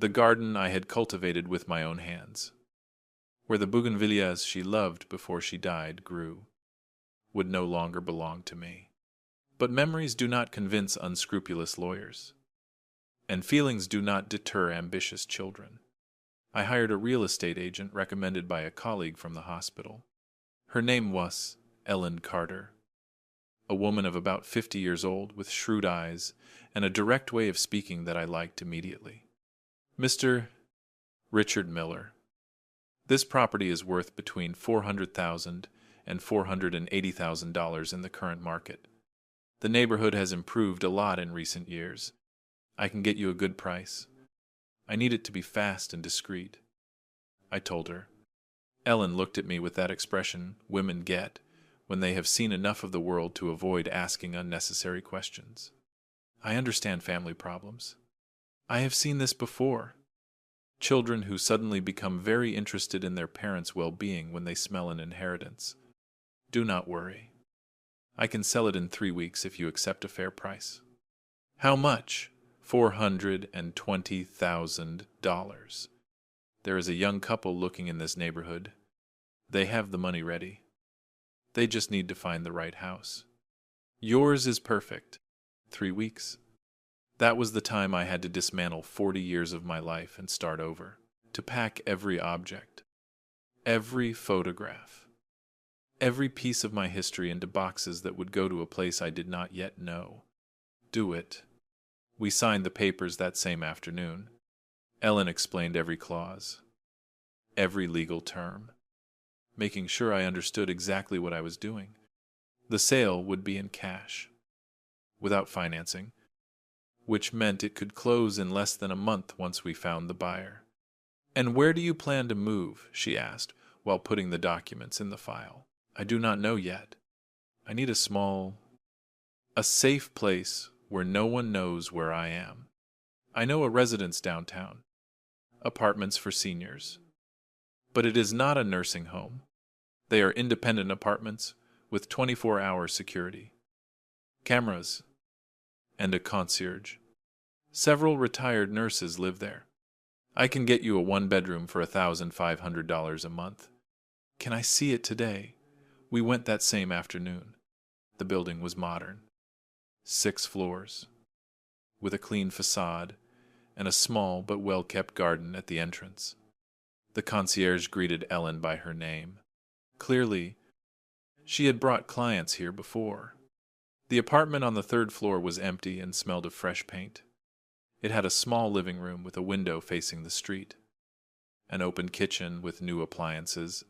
The garden I had cultivated with my own hands, where the bougainvilleas she loved before she died grew, would no longer belong to me. But memories do not convince unscrupulous lawyers, and feelings do not deter ambitious children. I hired a real estate agent recommended by a colleague from the hospital. Her name was Ellen Carter, a woman of about 50 years old with shrewd eyes and a direct way of speaking that I liked immediately. Mr. Richard Miller, this property is worth between $400,000 and $480,000 in the current market. The neighborhood has improved a lot in recent years. I can get you a good price. I need it to be fast and discreet, I told her. Ellen looked at me with that expression women get when they have seen enough of the world to avoid asking unnecessary questions. I understand family problems. I have seen this before. Children who suddenly become very interested in their parents' well-being when they smell an inheritance. Do not worry. I can sell it in 3 weeks if you accept a fair price. How much? $420,000. There is a young couple looking in this neighborhood. They have the money ready. They just need to find the right house. Yours is perfect. 3 weeks. That was the time I had to dismantle 40 years of my life and start over, to pack every object, every photograph, every piece of my history into boxes that would go to a place I did not yet know. Do it. We signed the papers that same afternoon. Ellen explained every clause, every legal term, making sure I understood exactly what I was doing. The sale would be in cash, without financing, which meant it could close in less than a month once we found the buyer. And where do you plan to move? She asked, while putting the documents in the file. I do not know yet. I need a safe place where no one knows where I am. I know a residence downtown, apartments for seniors. But it is not a nursing home. They are independent apartments with 24-hour security, cameras, and a concierge. Several retired nurses live there. I can get you a 1-bedroom for $1,500 a month. Can I see it today? We went that same afternoon. The building was modern. 6 floors, with a clean facade and a small but well-kept garden at the entrance. The concierge greeted Ellen by her name. Clearly, she had brought clients here before. The apartment on the 3rd floor was empty and smelled of fresh paint. It had a small living room with a window facing the street, an open kitchen with new appliances,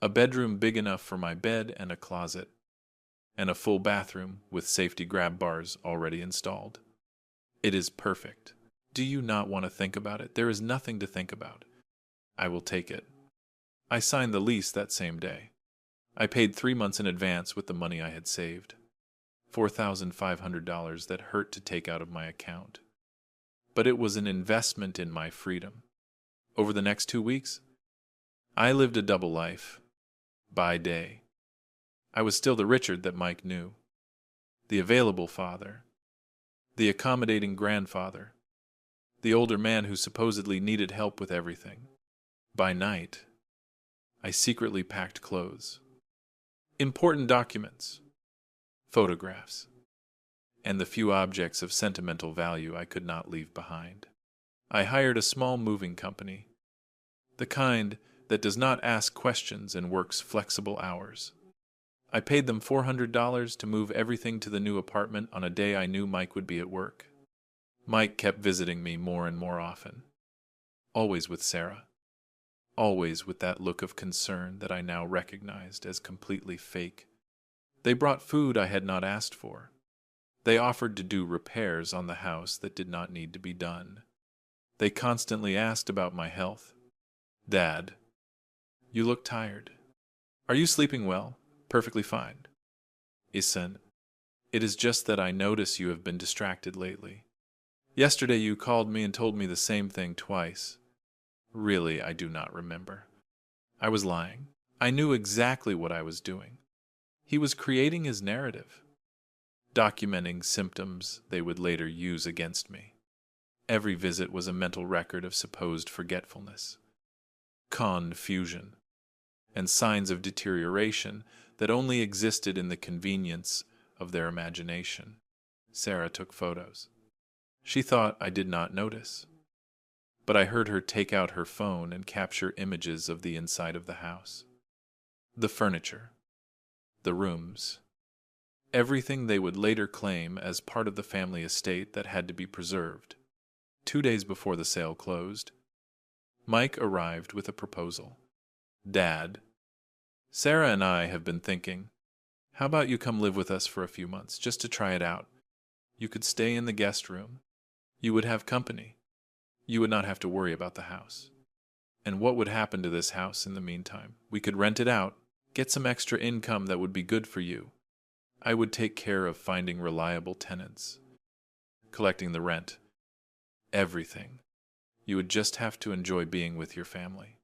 a bedroom big enough for my bed and a closet, and a full bathroom with safety grab bars already installed. It is perfect. Do you not want to think about it? There is nothing to think about. I will take it. I signed the lease that same day. I paid 3 months in advance with the money I had saved. $4,500 that hurt to take out of my account. But it was an investment in my freedom. Over the next 2 weeks, I lived a double life. By day, I was still the Richard that Mike knew. The available father. The accommodating grandfather. The older man who supposedly needed help with everything. By night, I secretly packed clothes, important documents, photographs, and the few objects of sentimental value I could not leave behind. I hired a small moving company, the kind that does not ask questions and works flexible hours. I paid them $400 to move everything to the new apartment on a day I knew Mike would be at work. Mike kept visiting me more and more often, always with Sarah, always with that look of concern that I now recognized as completely fake. They brought food I had not asked for. They offered to do repairs on the house that did not need to be done. They constantly asked about my health. Dad, you look tired. Are you sleeping well? Perfectly fine. Isan, it is just that I notice you have been distracted lately. Yesterday you called me and told me the same thing twice. Really, I do not remember. I was lying. I knew exactly what I was doing. He was creating his narrative, documenting symptoms they would later use against me. Every visit was a mental record of supposed forgetfulness, confusion, and signs of deterioration that only existed in the convenience of their imagination. Sarah took photos. She thought I did not notice, but I heard her take out her phone and capture images of the inside of the house. The furniture, the rooms, everything they would later claim as part of the family estate that had to be preserved. 2 days before the sale closed, Mike arrived with a proposal. "Dad, Sarah and I have been thinking, how about you come live with us for a few months, just to try it out? You could stay in the guest room. You would have company. You would not have to worry about the house. And what would happen to this house in the meantime? We could rent it out, get some extra income that would be good for you. I would take care of finding reliable tenants, collecting the rent, everything. You would just have to enjoy being with your family."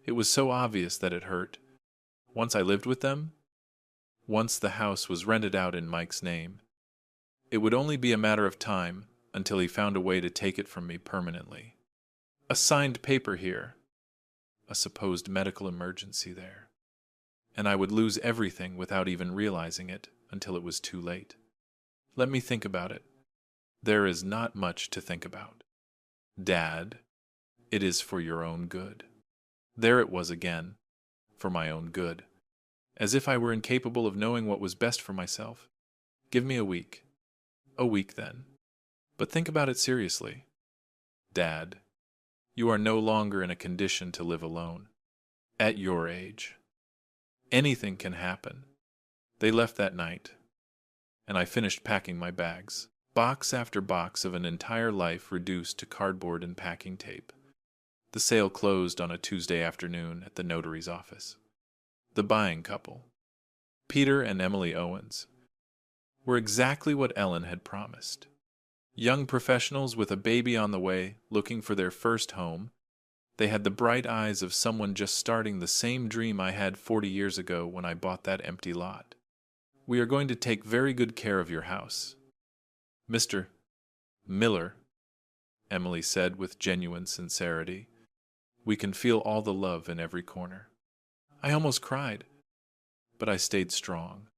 It was so obvious that it hurt. Once I lived with them, once the house was rented out in Mike's name, it would only be a matter of time until he found a way to take it from me permanently. A signed paper here, a supposed medical emergency there, and I would lose everything without even realizing it until it was too late. Let me think about it. There is not much to think about. Dad, it is for your own good. There it was again, for my own good. As if I were incapable of knowing what was best for myself. Give me a week. A week then. But think about it seriously. Dad, you are no longer in a condition to live alone. At your age. Anything can happen. They left that night, and I finished packing my bags. Box after box of an entire life reduced to cardboard and packing tape. The sale closed on a Tuesday afternoon at the notary's office. The buying couple, Peter and Emily Owens, were exactly what Ellen had promised. Young professionals with a baby on the way, looking for their first home. They had the bright eyes of someone just starting the same dream I had 40 years ago when I bought that empty lot. "We are going to take very good care of your house, Mr. Miller," Emily said with genuine sincerity. "We can feel all the love in every corner." I almost cried, but I stayed strong.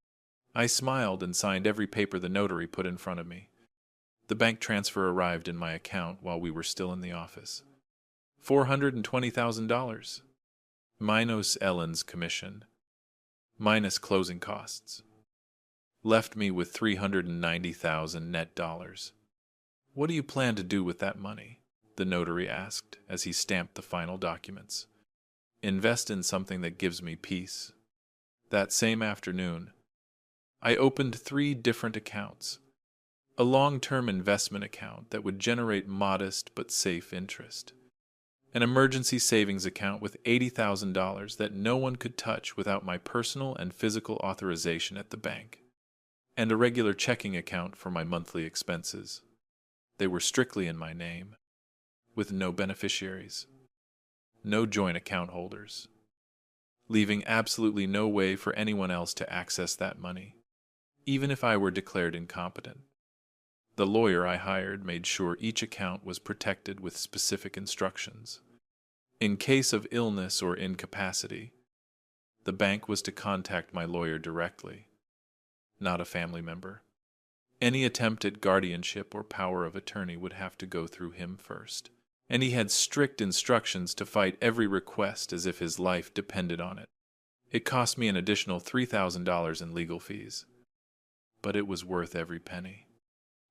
I smiled and signed every paper the notary put in front of me. The bank transfer arrived in my account while we were still in the office. $420,000, minus Ellen's commission, minus closing costs, left me with $390,000 net dollars. "What do you plan to do with that money?" the notary asked as he stamped the final documents. "Invest in something that gives me peace." That same afternoon, I opened 3 different accounts. A long-term investment account that would generate modest but safe interest. An emergency savings account with $80,000 that no one could touch without my personal and physical authorization at the bank. And a regular checking account for my monthly expenses. They were strictly in my name, with no beneficiaries, no joint account holders, leaving absolutely no way for anyone else to access that money, even if I were declared incompetent. The lawyer I hired made sure each account was protected with specific instructions. In case of illness or incapacity, the bank was to contact my lawyer directly, not a family member. Any attempt at guardianship or power of attorney would have to go through him first. And he had strict instructions to fight every request as if his life depended on it. It cost me an additional $3,000 in legal fees, but it was worth every penny.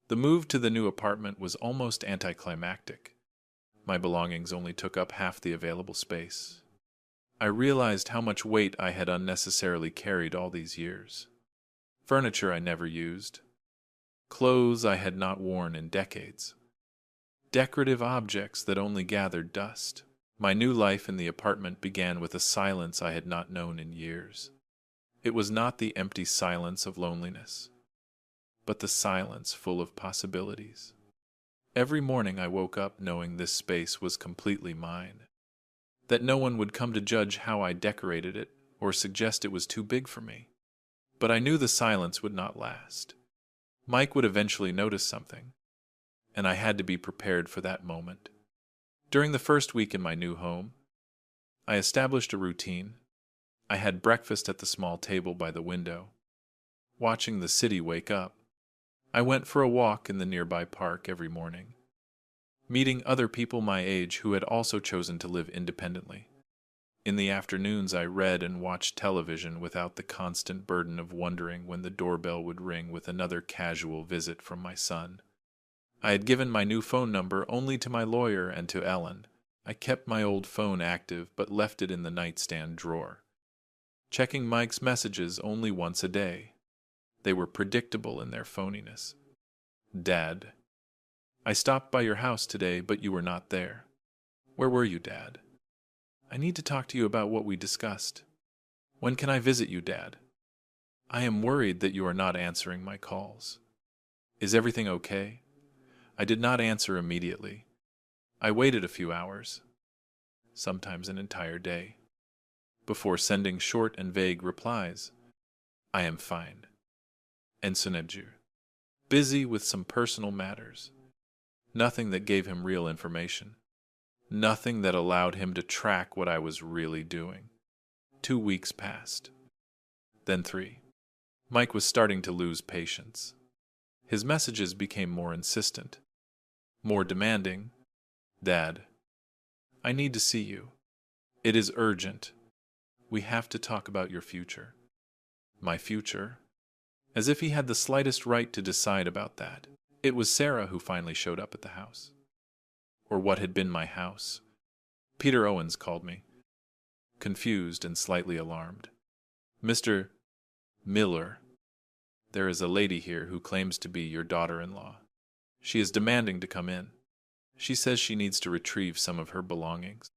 The move to the new apartment was almost anticlimactic. My belongings only took up half the available space. I realized how much weight I had unnecessarily carried all these years. Furniture I never used. Clothes I had not worn in decades. Decorative objects that only gathered dust. My new life in the apartment began with a silence I had not known in years. It was not the empty silence of loneliness, but the silence full of possibilities. Every morning I woke up knowing this space was completely mine, that no one would come to judge how I decorated it or suggest it was too big for me. But I knew the silence would not last. Mike would eventually notice something. and I had to be prepared for that moment. During the first week in my new home, I established a routine. I had breakfast at the small table by the window, watching the city wake up. I went for a walk in the nearby park every morning, meeting other people my age who had also chosen to live independently. In the afternoons, I read and watched television without the constant burden of wondering when the doorbell would ring with another casual visit from my son. I had given my new phone number only to my lawyer and to Ellen. I kept my old phone active but left it in the nightstand drawer, checking Mike's messages only once a day. They were predictable in their phoniness. Dad, I stopped by your house today, but you were not there. Where were you, Dad? I need to talk to you about what we discussed. When can I visit you, Dad? I am worried that you are not answering my calls. Is everything okay? I did not answer immediately. I waited a few hours, sometimes an entire day, before sending short and vague replies. I am fine. Ensenebju. Busy with some personal matters. Nothing that gave him real information. Nothing that allowed him to track what I was really doing. 2 weeks passed. Then 3. Mike was starting to lose patience. His messages became more insistent, more demanding. Dad, I need to see you. It is urgent. We have to talk about your future. My future? As if he had the slightest right to decide about that. It was Sarah who finally showed up at the house. Or what had been my house. Peter Owens called me, confused and slightly alarmed. Mr. Miller, there is a lady here who claims to be your daughter-in-law. She is demanding to come in. She says she needs to retrieve some of her belongings.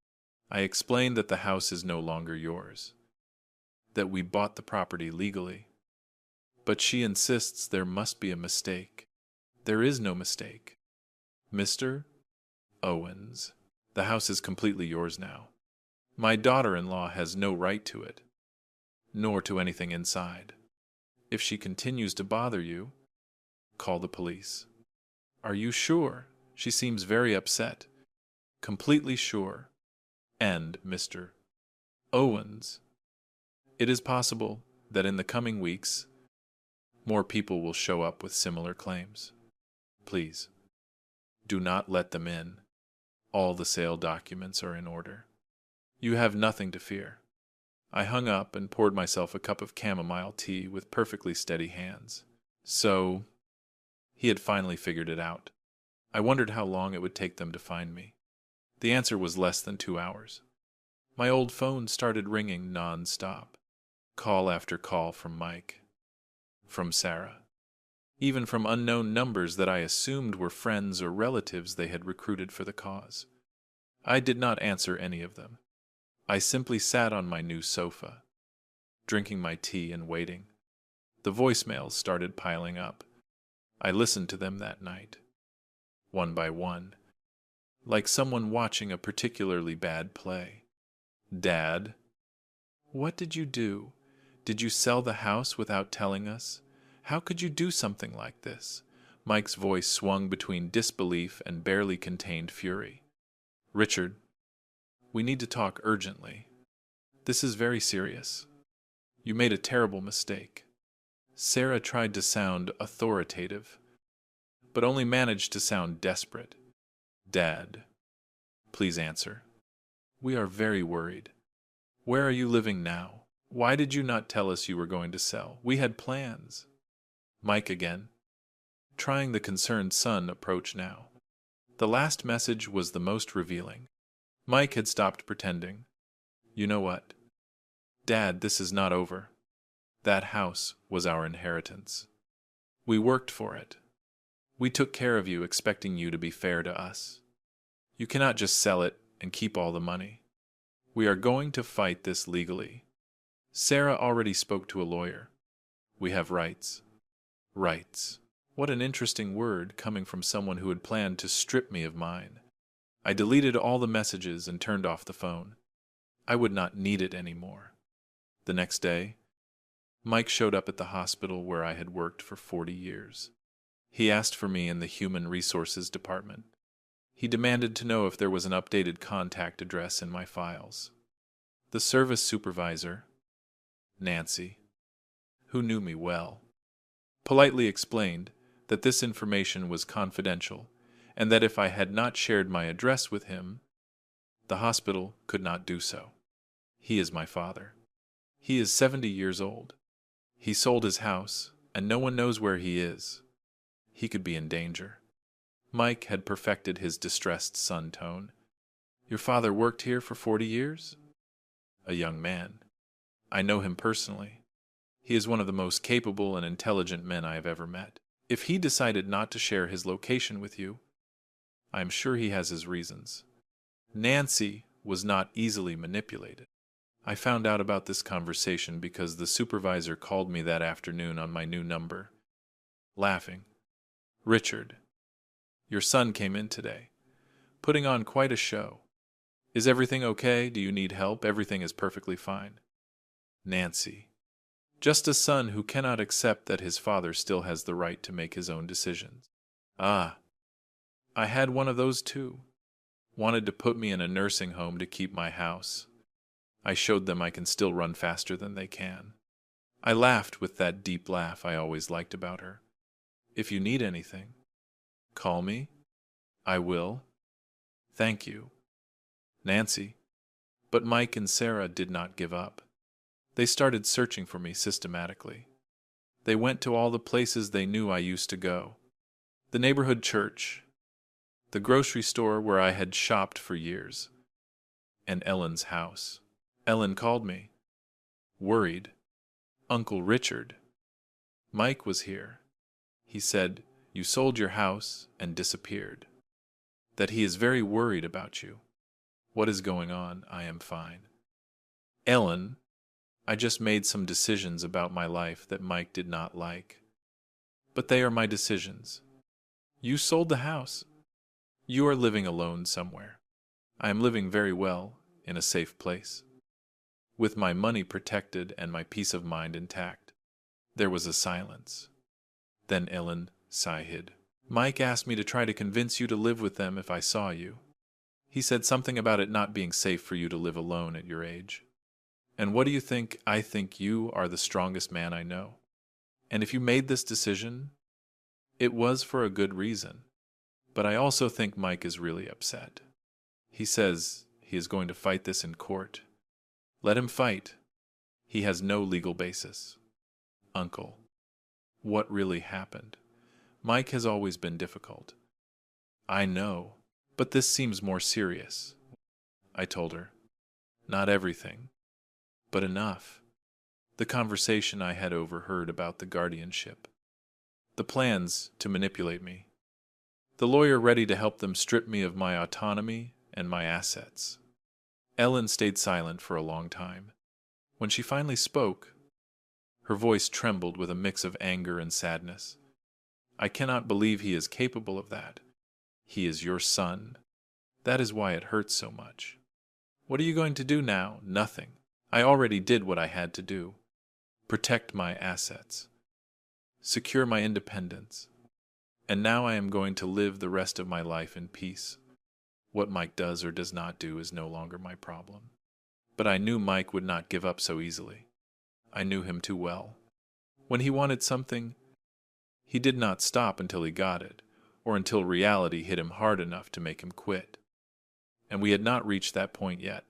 I explained that the house is no longer yours, that we bought the property legally. But she insists there must be a mistake. There is no mistake. Mr. Owens, the house is completely yours now. My daughter-in-law has no right to it, nor to anything inside. If she continues to bother you, call the police. Are you sure? She seems very upset. Completely sure. And, Mr. Owens, it is possible that in the coming weeks, more people will show up with similar claims. Please, do not let them in. All the sale documents are in order. You have nothing to fear. I hung up and poured myself a cup of chamomile tea with perfectly steady hands. So, he had finally figured it out. I wondered how long it would take them to find me. The answer was less than 2 hours. My old phone started ringing non-stop. Call after call from Mike. From Sarah. Even from unknown numbers that I assumed were friends or relatives they had recruited for the cause. I did not answer any of them. I simply sat on my new sofa, drinking my tea and waiting. The voicemails started piling up. I listened to them that night, one by one, like someone watching a particularly bad play. Dad, what did you do? Did you sell the house without telling us? How could you do something like this? Mike's voice swung between disbelief and barely contained fury. Richard, we need to talk urgently. This is very serious. You made a terrible mistake. Sarah tried to sound authoritative, but only managed to sound desperate. Dad, please answer. We are very worried. Where are you living now? Why did you not tell us you were going to sell? We had plans. Mike again, trying the concerned son approach now. The last message was the most revealing. Mike had stopped pretending. You know what? Dad, this is not over. That house was our inheritance. We worked for it. We took care of you, expecting you to be fair to us. You cannot just sell it and keep all the money. We are going to fight this legally. Sarah already spoke to a lawyer. We have rights. Rights. What an interesting word coming from someone who had planned to strip me of mine. I deleted all the messages and turned off the phone. I would not need it anymore. The next day, Mike showed up at the hospital where I had worked for 40 years. He asked for me in the Human Resources Department. He demanded to know if there was an updated contact address in my files. The service supervisor, Nancy, who knew me well, politely explained that this information was confidential and that if I had not shared my address with him, the hospital could not do so. He is my father. He is 70 years old. He sold his house, and no one knows where he is. He could be in danger. Mike had perfected his distressed son tone. Your father worked here for 40 years? A young man. I know him personally. He is one of the most capable and intelligent men I have ever met. If he decided not to share his location with you, I am sure he has his reasons. Nancy was not easily manipulated. I found out about this conversation because the supervisor called me that afternoon on my new number, laughing. Richard, your son came in today, putting on quite a show. Is everything okay? Do you need help? Everything is perfectly fine. Nancy, just a son who cannot accept that his father still has the right to make his own decisions. Ah, I had one of those too. Wanted to put me in a nursing home to keep my house. I showed them I can still run faster than they can. I laughed with that deep laugh I always liked about her. If you need anything, call me. I will. Thank you. Nancy. But Mike and Sarah did not give up. They started searching for me systematically. They went to all the places they knew I used to go. The neighborhood church, the grocery store where I had shopped for years, and Ellen's house. Ellen called me, worried. Uncle Richard. Mike was here. He said, you sold your house and disappeared. That he is very worried about you. What is going on? I am fine. Ellen, I just made some decisions about my life that Mike did not like. But they are my decisions. You sold the house. You are living alone somewhere. I am living very well, in a safe place, with my money protected and my peace of mind intact. There was a silence. Then Ellen sighed. Mike asked me to try to convince you to live with them if I saw you. He said something about it not being safe for you to live alone at your age. And what do you think? I think you are the strongest man I know. And if you made this decision, it was for a good reason. But I also think Mike is really upset. He says he is going to fight this in court. Let him fight. He has no legal basis. Uncle, what really happened? Mike has always been difficult. I know, but this seems more serious. I told her. Not everything, but enough. The conversation I had overheard about the guardianship. The plans to manipulate me. The lawyer ready to help them strip me of my autonomy and my assets. Ellen stayed silent for a long time. When she finally spoke, her voice trembled with a mix of anger and sadness. I cannot believe he is capable of that. He is your son. That is why it hurts so much. What are you going to do now? Nothing. I already did what I had to do. Protect my assets. Secure my independence. And now I am going to live the rest of my life in peace. What Mike does or does not do is no longer my problem. But I knew Mike would not give up so easily. I knew him too well. When he wanted something, he did not stop until he got it, or until reality hit him hard enough to make him quit. And we had not reached that point yet.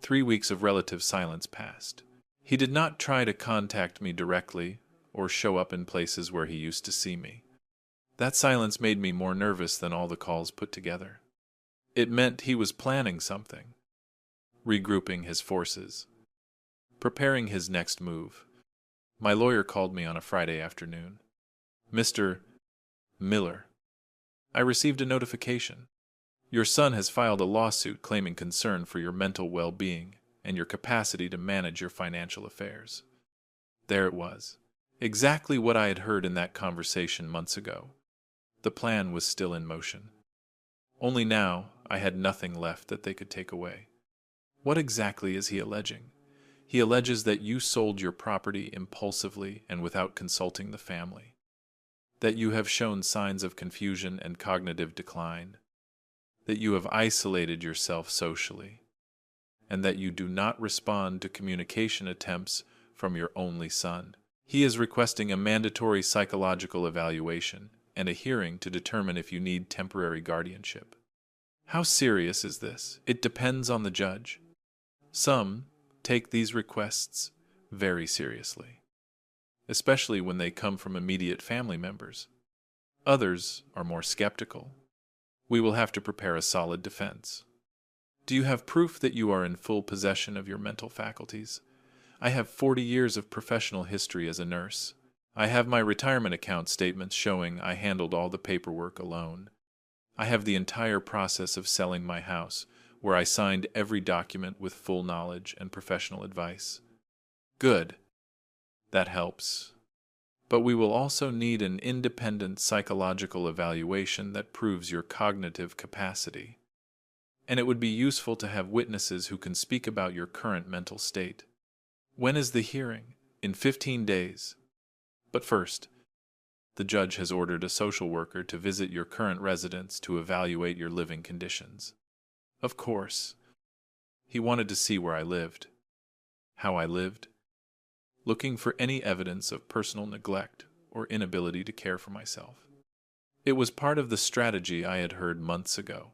3 weeks of relative silence passed. He did not try to contact me directly or show up in places where he used to see me. That silence made me more nervous than all the calls put together. It meant he was planning something, regrouping his forces, preparing his next move. My lawyer called me on a Friday afternoon. Mr. Miller, I received a notification. Your son has filed a lawsuit claiming concern for your mental well-being and your capacity to manage your financial affairs. There it was, exactly what I had heard in that conversation months ago. The plan was still in motion. Only now I had nothing left that they could take away. What exactly is he alleging? He alleges that you sold your property impulsively and without consulting the family. that you have shown signs of confusion and cognitive decline, that you have isolated yourself socially, and that you do not respond to communication attempts from your only son. He is requesting a mandatory psychological evaluation and a hearing to determine if you need temporary guardianship. How serious is this? It depends on the judge. Some take these requests very seriously, especially when they come from immediate family members. Others are more skeptical. We will have to prepare a solid defense. Do you have proof that you are in full possession of your mental faculties? I have 40 years of professional history as a nurse. I have my retirement account statements showing I handled all the paperwork alone. I have the entire process of selling my house, where I signed every document with full knowledge and professional advice. Good. That helps. But we will also need an independent psychological evaluation that proves your cognitive capacity. And it would be useful to have witnesses who can speak about your current mental state. When is the hearing? In 15 days. But first, the judge has ordered a social worker to visit your current residence to evaluate your living conditions. Of course, he wanted to see where I lived, how I lived, looking for any evidence of personal neglect or inability to care for myself. It was part of the strategy I had heard months ago.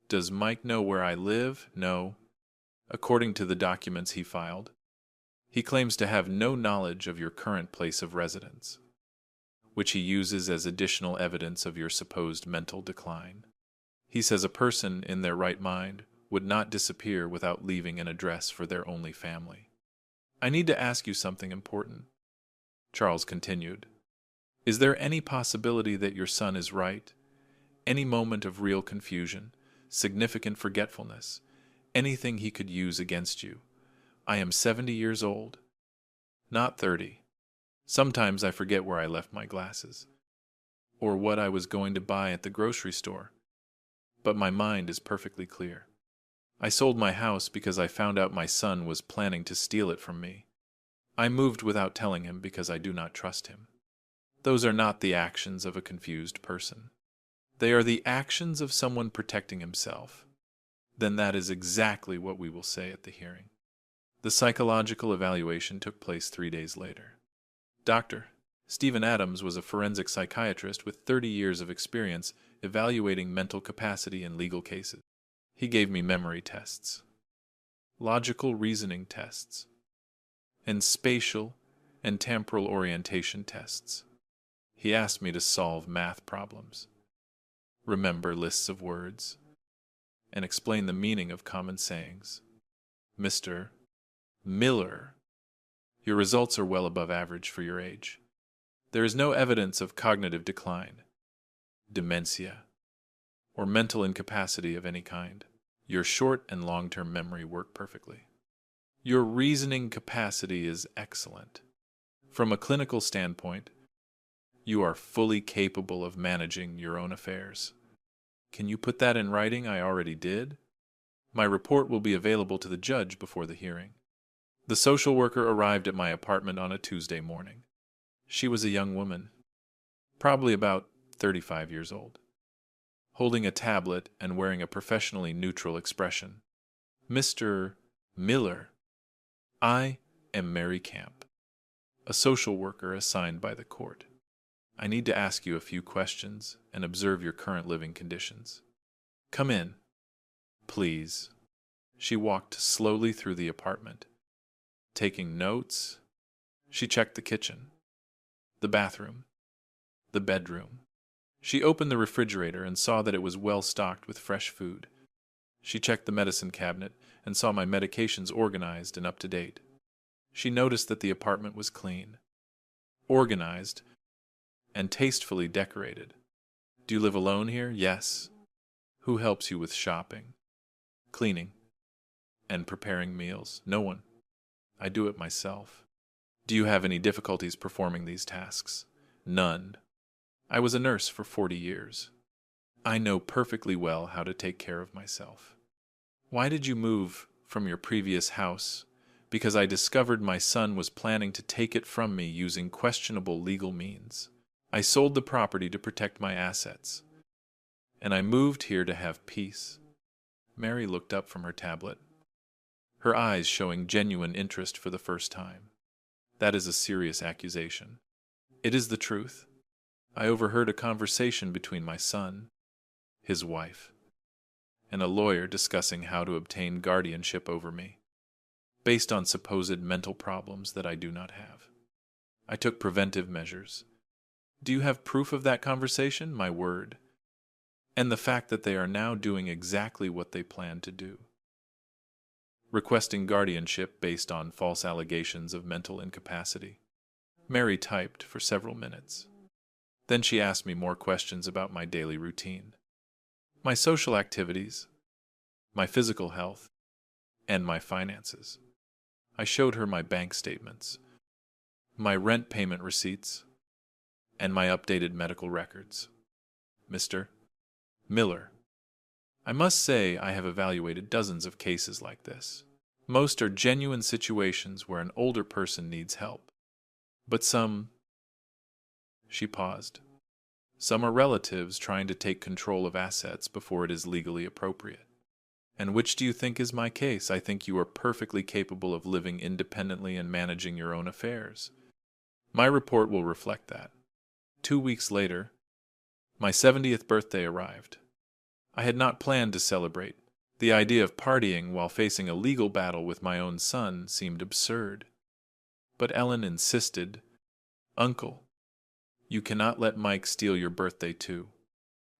Does Mike know where I live? No. According to the documents he filed, he claims to have no knowledge of your current place of residence, which he uses as additional evidence of your supposed mental decline. He says a person in their right mind would not disappear without leaving an address for their only family. I need to ask you something important, Charles continued. Is there any possibility that your son is right? Any moment of real confusion, significant forgetfulness, anything he could use against you? I am 70 years old, not 30. Sometimes I forget where I left my glasses, or what I was going to buy at the grocery store, but my mind is perfectly clear. I sold my house because I found out my son was planning to steal it from me. I moved without telling him because I do not trust him. Those are not the actions of a confused person. They are the actions of someone protecting himself. Then that is exactly what we will say at the hearing. The psychological evaluation took place 3 days later. Dr. Stephen Adams was a forensic psychiatrist with 30 years of experience evaluating mental capacity in legal cases. He gave me memory tests, logical reasoning tests, and spatial and temporal orientation tests. He asked me to solve math problems, remember lists of words, and explain the meaning of common sayings. Mr. Miller, your results are well above average for your age. There is no evidence of cognitive decline, dementia, or mental incapacity of any kind. Your short and long-term memory work perfectly. Your reasoning capacity is excellent. From a clinical standpoint, you are fully capable of managing your own affairs. Can you put that in writing? I already did. My report will be available to the judge before the hearing. The social worker arrived at my apartment on a Tuesday morning. She was a young woman, probably about 35 years old, holding a tablet and wearing a professionally neutral expression. Mr. Miller, I am Mary Camp, a social worker assigned by the court. I need to ask you a few questions and observe your current living conditions. Come in, please. She walked slowly through the apartment. Taking notes, she checked the kitchen, the bathroom, the bedroom. She opened the refrigerator and saw that it was well stocked with fresh food. She checked the medicine cabinet and saw my medications organized and up to date. She noticed that the apartment was clean, organized, and tastefully decorated. Do you live alone here? Yes. Who helps you with shopping, cleaning, and preparing meals? No one. I do it myself. Do you have any difficulties performing these tasks? None. I was a nurse for 40 years. I know perfectly well how to take care of myself. Why did you move from your previous house? Because I discovered my son was planning to take it from me using questionable legal means. I sold the property to protect my assets, and I moved here to have peace. Mary looked up from her tablet, her eyes showing genuine interest for the first time. That is a serious accusation. It is the truth. I overheard a conversation between my son, his wife, and a lawyer discussing how to obtain guardianship over me, based on supposed mental problems that I do not have. I took preventive measures. Do you have proof of that conversation? My word. And the fact that they are now doing exactly what they planned to do. Requesting guardianship based on false allegations of mental incapacity. Mary typed for several minutes. Then she asked me more questions about my daily routine, my social activities, my physical health, and my finances. I showed her my bank statements, my rent payment receipts, and my updated medical records. Mr. Miller, I must say I have evaluated dozens of cases like this. Most are genuine situations where an older person needs help. But some... She paused. Some are relatives trying to take control of assets before it is legally appropriate. And which do you think is my case? I think you are perfectly capable of living independently and managing your own affairs. My report will reflect that. 2 weeks later, my 70th birthday arrived. I had not planned to celebrate. The idea of partying while facing a legal battle with my own son seemed absurd. But Ellen insisted, "Uncle, you cannot let Mike steal your birthday too.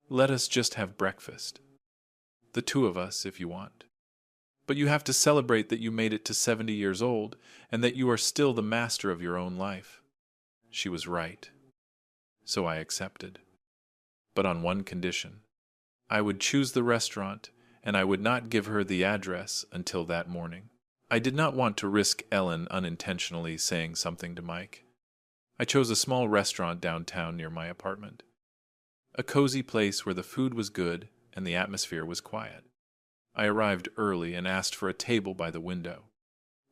Let us just have breakfast. The two of us, if you want. But you have to celebrate that you made it to 70 years old and that you are still the master of your own life." She was right. So I accepted. But on one condition. I would choose the restaurant, and I would not give her the address until that morning. I did not want to risk Ellen unintentionally saying something to Mike. I chose a small restaurant downtown near my apartment. A cozy place where the food was good and the atmosphere was quiet. I arrived early and asked for a table by the window.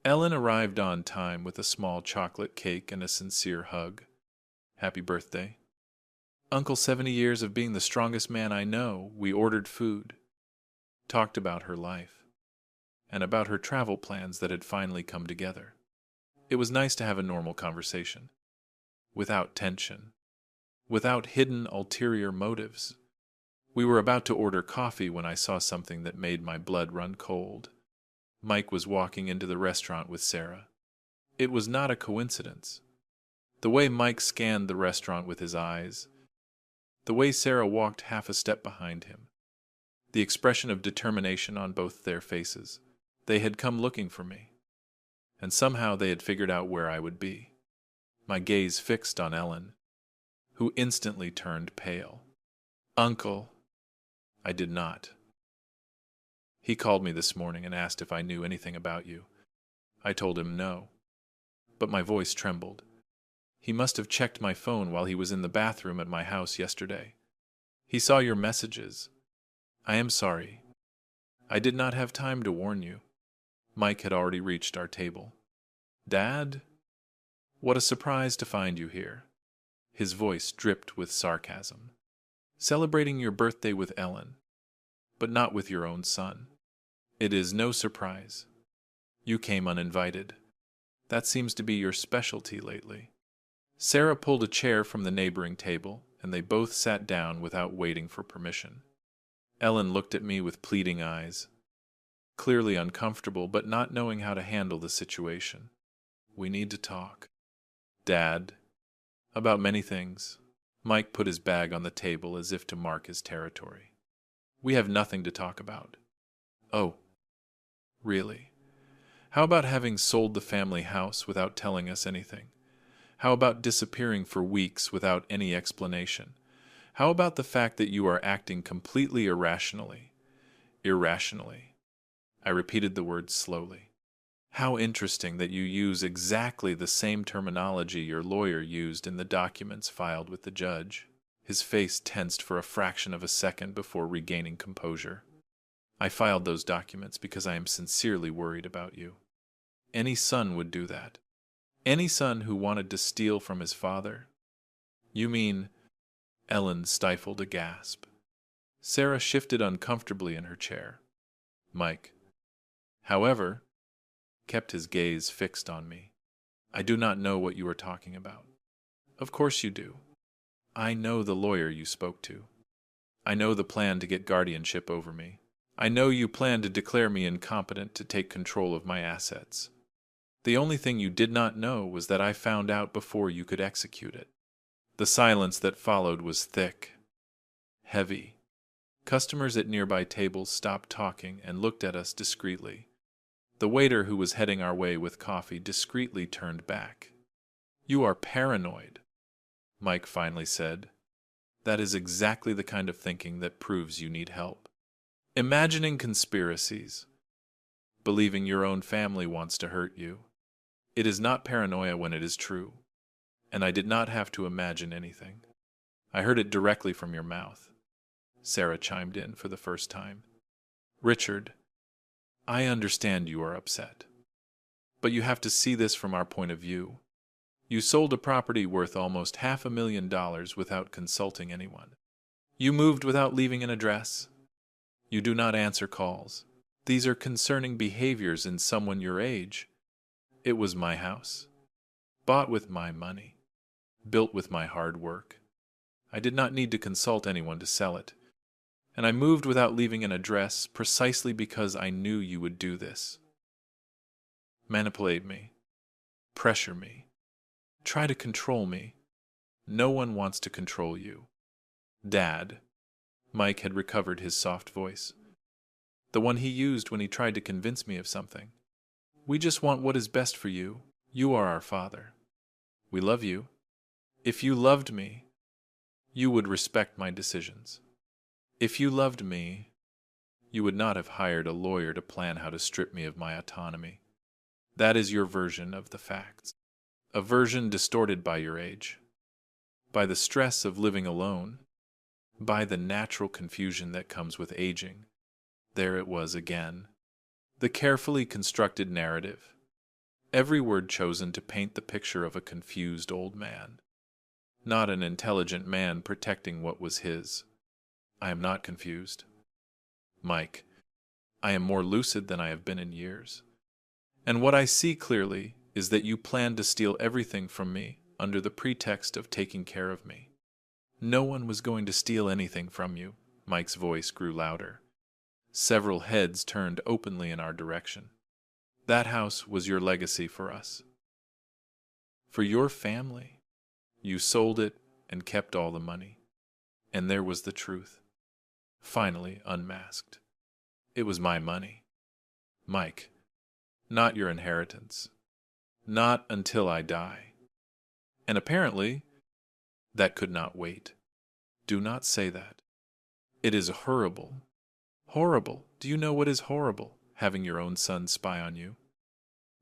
Ellen arrived on time with a small chocolate cake and a sincere hug. "Happy birthday." "Uncle, 70 years of being the strongest man I know." We ordered food, talked about her life, and about her travel plans that had finally come together. It was nice to have a normal conversation, without tension, without hidden ulterior motives. We were about to order coffee when I saw something that made my blood run cold. Mike was walking into the restaurant with Sarah. It was not a coincidence. The way Mike scanned the restaurant with his eyes, the way Sarah walked half a step behind him, the expression of determination on both their faces. They had come looking for me, and somehow they had figured out where I would be. My gaze fixed on Ellen, who instantly turned pale. "Uncle." I did not. "He called me this morning and asked if I knew anything about you." I told him no, but my voice trembled. "He must have checked my phone while he was in the bathroom at my house yesterday. He saw your messages. I am sorry. I did not have time to warn you." Mike had already reached our table. "Dad? What a surprise to find you here." His voice dripped with sarcasm. "Celebrating your birthday with Ellen, but not with your own son. It is no surprise. You came uninvited. That seems to be your specialty lately." Sarah pulled a chair from the neighboring table, and they both sat down without waiting for permission. Ellen looked at me with pleading eyes, clearly uncomfortable but not knowing how to handle the situation. "We need to talk." "Dad." "About many things." Mike put his bag on the table as if to mark his territory. "We have nothing to talk about." "Oh, really? How about having sold the family house without telling us anything? How about disappearing for weeks without any explanation? How about the fact that you are acting completely irrationally?" "Irrationally." I repeated the words slowly. "How interesting that you use exactly the same terminology your lawyer used in the documents filed with the judge." His face tensed for a fraction of a second before regaining composure. "I filed those documents because I am sincerely worried about you. Any son would do that. Any son who wanted to steal from his father. You mean... Ellen stifled a gasp. Sarah shifted uncomfortably in her chair. Mike, however, kept his gaze fixed on me. I do not know what you are talking about. Of course you do. I know the lawyer you spoke to. I know the plan to get guardianship over me. I know you plan to declare me incompetent to take control of my assets. The only thing you did not know was that I found out before you could execute it. The silence that followed was thick, heavy. Customers at nearby tables stopped talking and looked at us discreetly. The waiter who was heading our way with coffee discreetly turned back. You are paranoid, Mike finally said. That is exactly the kind of thinking that proves you need help. Imagining conspiracies, believing your own family wants to hurt you. It is not paranoia when it is true, and I did not have to imagine anything. I heard it directly from your mouth. Sarah chimed in for the first time. Richard, I understand you are upset, but you have to see this from our point of view. You sold a property worth almost $500,000 without consulting anyone. You moved without leaving an address. You do not answer calls. These are concerning behaviors in someone your age. It was my house, bought with my money, built with my hard work. I did not need to consult anyone to sell it, and I moved without leaving an address precisely because I knew you would do this. Manipulate me, pressure me, try to control me. No one wants to control you. Dad. Mike had recovered his soft voice, the one he used when he tried to convince me of something. We just want what is best for you. You are our father. We love you. If you loved me, you would respect my decisions. If you loved me, you would not have hired a lawyer to plan how to strip me of my autonomy. That is your version of the facts. A version distorted by your age, by the stress of living alone, by the natural confusion that comes with aging. There it was again. The carefully constructed narrative. Every word chosen to paint the picture of a confused old man. Not an intelligent man protecting what was his. I am not confused. Mike, I am more lucid than I have been in years. And what I see clearly is that you planned to steal everything from me under the pretext of taking care of me. No one was going to steal anything from you. Mike's voice grew louder. Several heads turned openly in our direction. That house was your legacy for us. For your family. You sold it and kept all the money. And there was the truth, finally unmasked. It was my money. Mike, not your inheritance. Not until I die. And apparently, that could not wait. Do not say that. It is horrible. Horrible. Do you know what is horrible? Having your own son spy on you.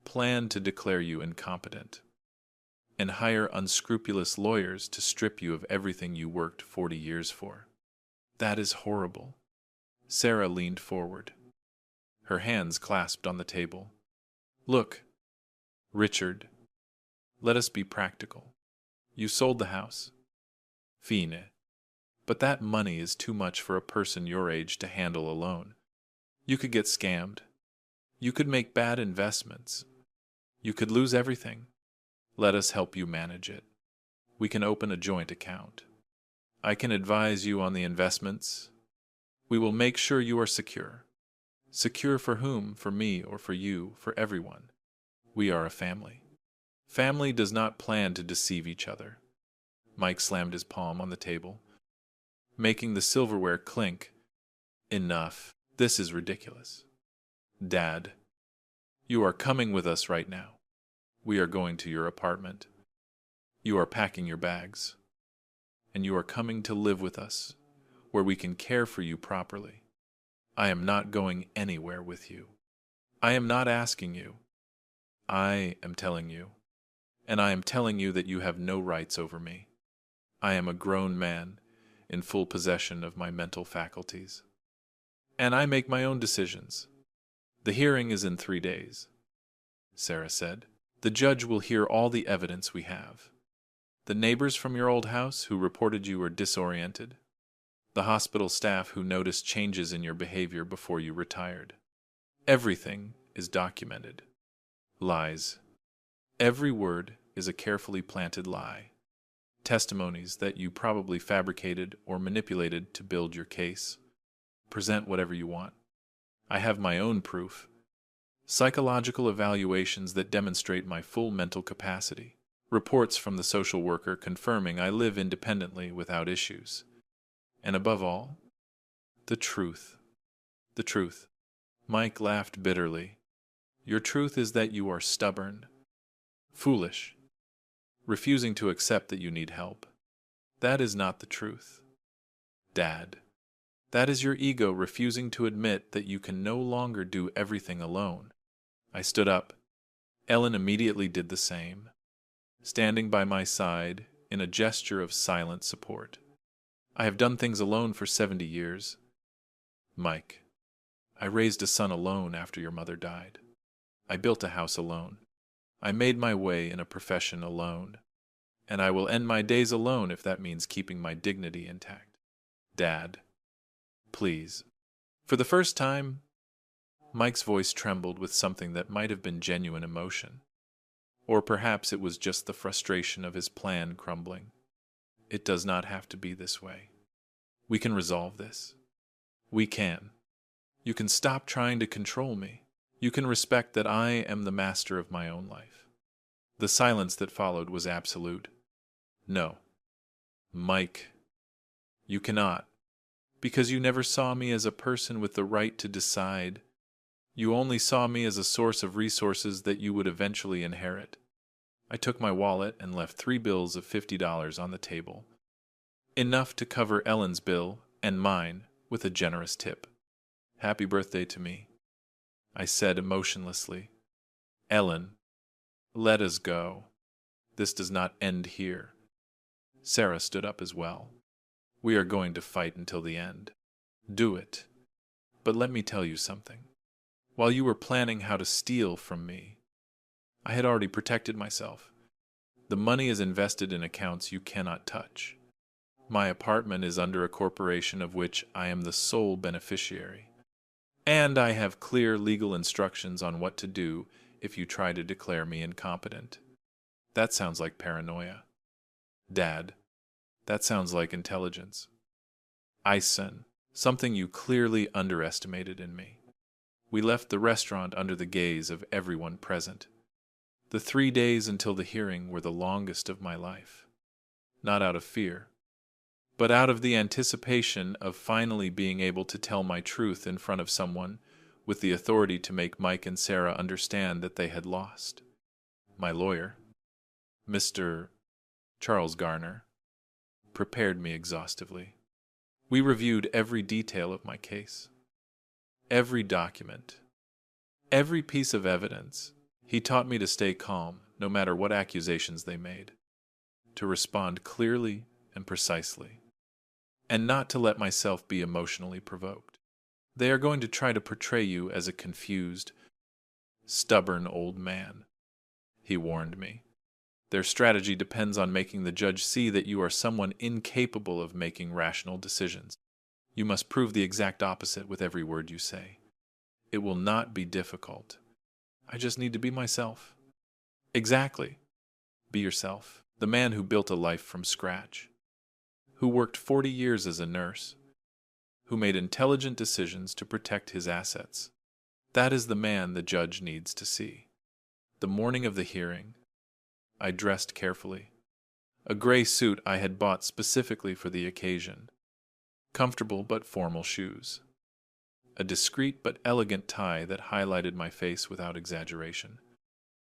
Plan to declare you incompetent. And hire unscrupulous lawyers to strip you of everything you worked 40 years for. That is horrible. Sarah leaned forward, her hands clasped on the table. Look, Richard, let us be practical. You sold the house. Fine. But that money is too much for a person your age to handle alone. You could get scammed. You could make bad investments. You could lose everything. Let us help you manage it. We can open a joint account. I can advise you on the investments. We will make sure you are secure. Secure for whom? For me or for you, for everyone. We are a family. Family does not plan to deceive each other. Mike slammed his palm on the table, making the silverware clink. Enough. This is ridiculous. Dad, you are coming with us right now. We are going to your apartment. You are packing your bags. And you are coming to live with us, where we can care for you properly. I am not going anywhere with you. I am not asking you. I am telling you. And I am telling you that you have no rights over me. I am a grown man, in full possession of my mental faculties. And I make my own decisions. The hearing is in 3 days, Sarah said. The judge will hear all the evidence we have. The neighbors from your old house who reported you were disoriented? The hospital staff who noticed changes in your behavior before you retired? Everything is documented. Lies. Every word is a carefully planted lie. Testimonies that you probably fabricated or manipulated to build your case. Present whatever you want. I have my own proof. Psychological evaluations that demonstrate my full mental capacity. Reports from the social worker confirming I live independently without issues. And above all, the truth. The truth. Mike laughed bitterly. Your truth is that you are stubborn, foolish, refusing to accept that you need help. That is not the truth. Dad, that is your ego refusing to admit that you can no longer do everything alone. I stood up. Ellen immediately did the same, standing by my side in a gesture of silent support. I have done things alone for 70 years. Mike, I raised a son alone after your mother died. I built a house alone. I made my way in a profession alone. And I will end my days alone if that means keeping my dignity intact. Dad, please. For the first time, Mike's voice trembled with something that might have been genuine emotion. Or perhaps it was just the frustration of his plan crumbling. It does not have to be this way. We can resolve this. We can. You can stop trying to control me. You can respect that I am the master of my own life. The silence that followed was absolute. No. Mike, you cannot. Because you never saw me as a person with the right to decide. You only saw me as a source of resources that you would eventually inherit. I took my wallet and left 3 bills of $50 on the table. Enough to cover Ellen's bill and mine with a generous tip. Happy birthday to me, I said emotionlessly. Ellen, let us go. This does not end here. Sarah stood up as well. We are going to fight until the end. Do it. But let me tell you something. While you were planning how to steal from me, I had already protected myself. The money is invested in accounts you cannot touch. My apartment is under a corporation of which I am the sole beneficiary. And I have clear legal instructions on what to do if you try to declare me incompetent. That sounds like paranoia. Dad, that sounds like intelligence. Eisen, something you clearly underestimated in me. We left the restaurant under the gaze of everyone present. The 3 days until the hearing were the longest of my life. Not out of fear, but out of the anticipation of finally being able to tell my truth in front of someone with the authority to make Mike and Sarah understand that they had lost. My lawyer, Mr. Charles Garner, prepared me exhaustively. We reviewed every detail of my case, every document, every piece of evidence. He taught me to stay calm, no matter what accusations they made, to respond clearly and precisely, and not to let myself be emotionally provoked. They are going to try to portray you as a confused, stubborn old man, he warned me. Their strategy depends on making the judge see that you are someone incapable of making rational decisions. You must prove the exact opposite with every word you say. It will not be difficult. I just need to be myself. Exactly. Be yourself. The man who built a life from scratch, who worked 40 years as a nurse, who made intelligent decisions to protect his assets. That is the man the judge needs to see. The morning of the hearing, I dressed carefully. A gray suit I had bought specifically for the occasion. Comfortable but formal shoes. A discreet but elegant tie that highlighted my face without exaggeration.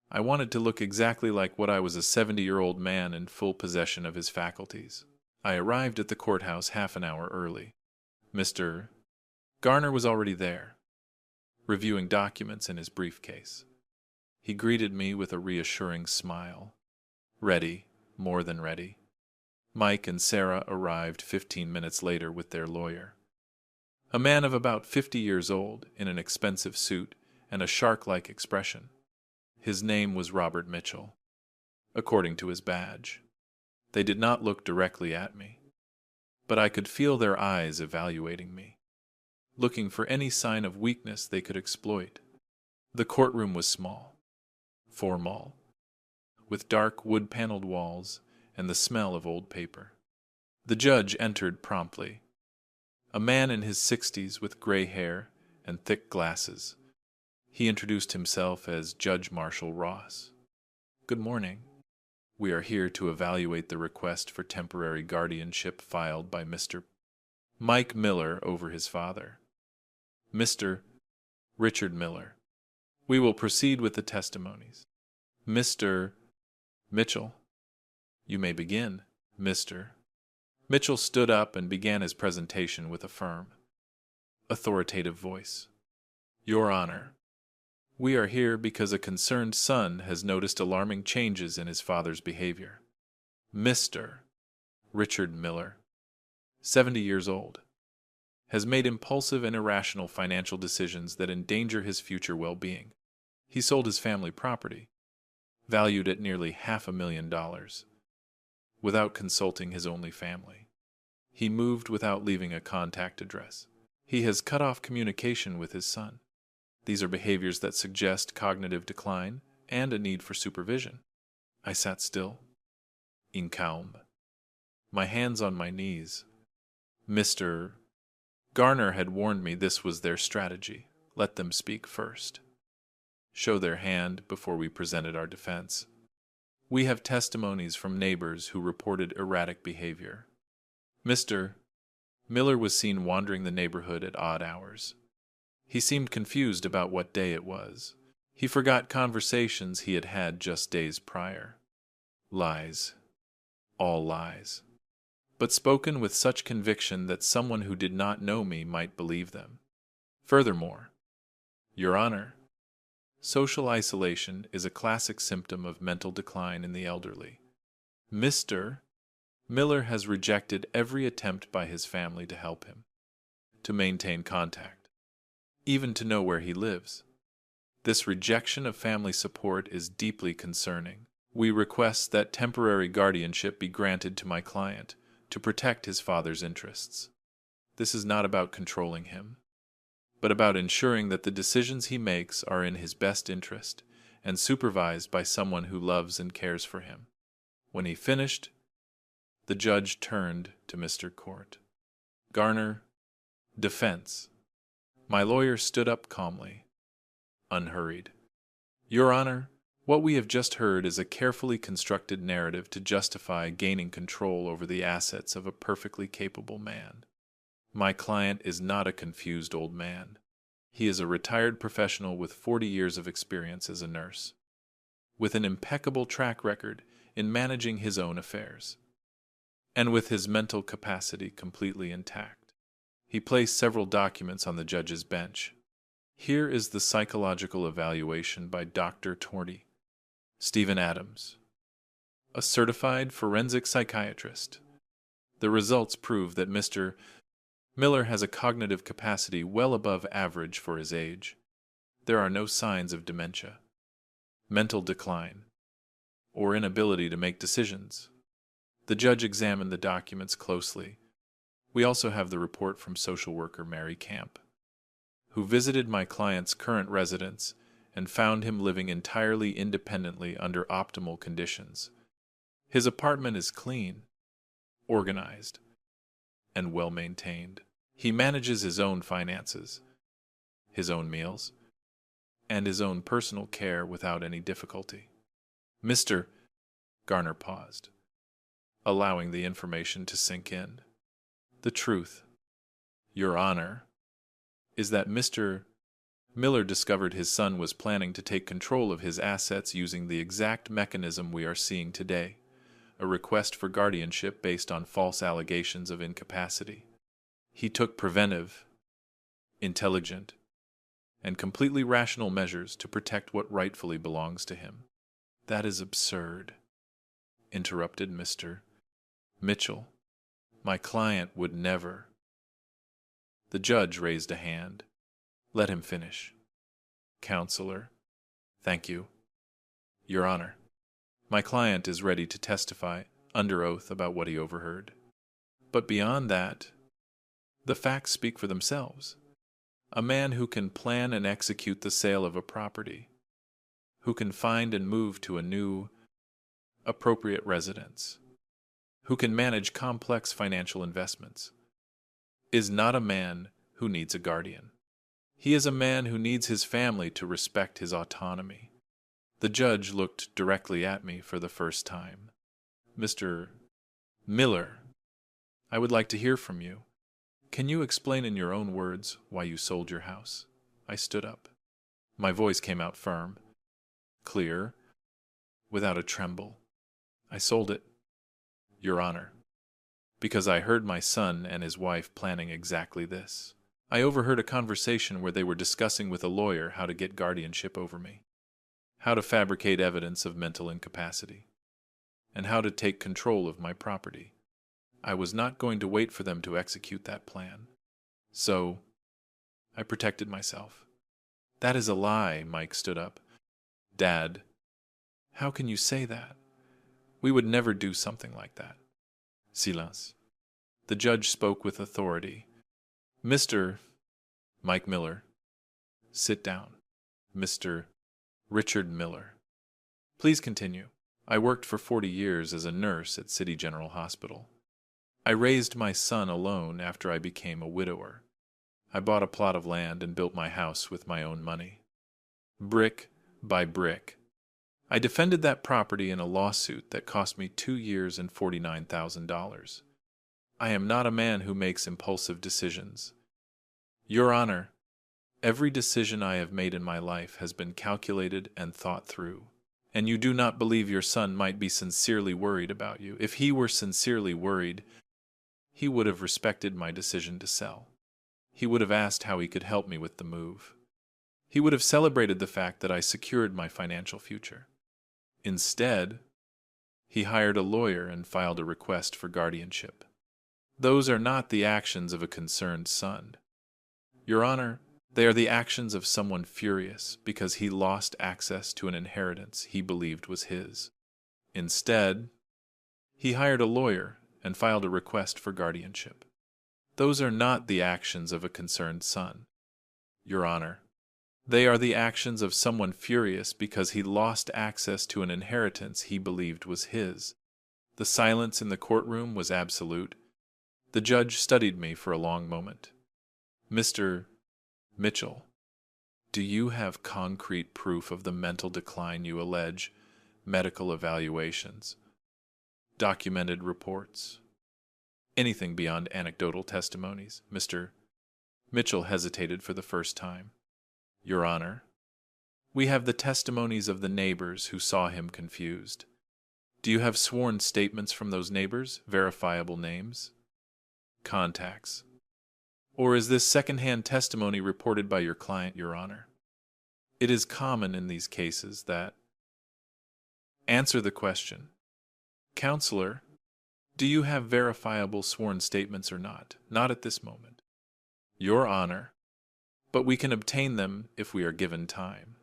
I wanted to look exactly like what I was, a 70-year-old man in full possession of his faculties. I arrived at the courthouse half an hour early. Mr. Garner was already there, reviewing documents in his briefcase. He greeted me with a reassuring smile. Ready, more than ready. Mike and Sarah arrived 15 minutes later with their lawyer. A man of about 50 years old, in an expensive suit and a shark-like expression. His name was Robert Mitchell, according to his badge. They did not look directly at me, but I could feel their eyes evaluating me, looking for any sign of weakness they could exploit. The courtroom was small, formal, with dark wood-paneled walls and the smell of old paper. The judge entered promptly, a man in his 60s with gray hair and thick glasses. He introduced himself as Judge Marshall Ross. "Good morning. We are here to evaluate the request for temporary guardianship filed by Mr. Mike Miller over his father, Mr. Richard Miller. We will proceed with the testimonies. Mr. Mitchell, you may begin, Mr." Mitchell stood up and began his presentation with a firm, authoritative voice. "Your Honor, we are here because a concerned son has noticed alarming changes in his father's behavior. Mr. Richard Miller, 70 years old, has made impulsive and irrational financial decisions that endanger his future well-being. He sold his family property, valued at nearly $500,000, without consulting his only family. He moved without leaving a contact address. He has cut off communication with his son. These are behaviors that suggest cognitive decline and a need for supervision." I sat still, in calm, my hands on my knees. Mr. Garner had warned me this was their strategy. Let them speak first, show their hand before we presented our defense. We have testimonies from neighbors who reported erratic behavior. Mr. Miller was seen wandering the neighborhood at odd hours. He seemed confused about what day it was. He forgot conversations he had had just days prior. Lies. All lies. But spoken with such conviction that someone who did not know me might believe them. Furthermore, Your Honor, social isolation is a classic symptom of mental decline in the elderly. Mr. Miller has rejected every attempt by his family to help him, to maintain contact, even to know where he lives. This rejection of family support is deeply concerning. We request that temporary guardianship be granted to my client to protect his father's interests. This is not about controlling him, but about ensuring that the decisions he makes are in his best interest and supervised by someone who loves and cares for him." When he finished, the judge turned to Mr. Court. "Garner, defense." My lawyer stood up calmly, unhurried. "Your Honor, what we have just heard is a carefully constructed narrative to justify gaining control over the assets of a perfectly capable man. My client is not a confused old man. He is a retired professional with 40 years of experience as a nurse, with an impeccable track record in managing his own affairs, and with his mental capacity completely intact." He placed several documents on the judge's bench. Here is the psychological evaluation by Dr. Torney, Stephen Adams, a certified forensic psychiatrist. The results prove that Mr. Miller has a cognitive capacity well above average for his age. There are no signs of dementia, mental decline, or inability to make decisions. The judge examined the documents closely. We also have the report from social worker Mary Camp, who visited my client's current residence and found him living entirely independently under optimal conditions. His apartment is clean, organized, and well-maintained. He manages his own finances, his own meals, and his own personal care without any difficulty. Mr. Garner paused, allowing the information to sink in. "The truth, Your Honor, is that Mr. Miller discovered his son was planning to take control of his assets using the exact mechanism we are seeing today, a request for guardianship based on false allegations of incapacity. He took preventive, intelligent, and completely rational measures to protect what rightfully belongs to him." "That is absurd," interrupted Mr. Mitchell. "My client would never." The judge raised a hand. "Let him finish." "Counselor." "Thank you, Your Honor. My client is ready to testify under oath about what he overheard. But beyond that, the facts speak for themselves. A man who can plan and execute the sale of a property, who can find and move to a new, appropriate residence, who can manage complex financial investments, is not a man who needs a guardian. He is a man who needs his family to respect his autonomy. The judge looked directly at me for the first time. Mr. Miller, I would like to hear from you. Can you explain in your own words why you sold your house? I stood up. My voice came out firm, clear, without a tremble. I sold it, Your Honor, because I heard my son and his wife planning exactly this. I overheard a conversation where they were discussing with a lawyer how to get guardianship over me, how to fabricate evidence of mental incapacity, and how to take control of my property. I was not going to wait for them to execute that plan. So, I protected myself. That is a lie, Mike stood up. Dad, how can you say that? We would never do something like that. Silence. The judge spoke with authority. Mr. Mike Miller, sit down. Mr. Richard Miller. Please continue. I worked for 40 years as a nurse at City General Hospital. I raised my son alone after I became a widower. I bought a plot of land and built my house with my own money. Brick by brick. I defended that property in a lawsuit that cost me 2 years and $49,000. I am not a man who makes impulsive decisions. Your Honor, every decision I have made in my life has been calculated and thought through. And you do not believe your son might be sincerely worried about you. If he were sincerely worried, he would have respected my decision to sell. He would have asked how he could help me with the move. He would have celebrated the fact that I secured my financial future. Instead, he hired a lawyer and filed a request for guardianship. Those are not the actions of a concerned son. Your Honor, they are the actions of someone furious because he lost access to an inheritance he believed was his. Instead, he hired a lawyer and filed a request for guardianship. Those are not the actions of a concerned son. Your Honor, they are the actions of someone furious because he lost access to an inheritance he believed was his. The silence in the courtroom was absolute. The judge studied me for a long moment. Mr. Mitchell, do you have concrete proof of the mental decline you allege, medical evaluations, documented reports, anything beyond anecdotal testimonies? Mr. Mitchell hesitated for the first time. Your Honor, we have the testimonies of the neighbors who saw him confused. Do you have sworn statements from those neighbors, verifiable names, contacts? Or is this second-hand testimony reported by your client, Your Honor? It is common in these cases that... Answer the question. Counselor, do you have verifiable sworn statements or not? Not at this moment. Your Honor, but we can obtain them if we are given time.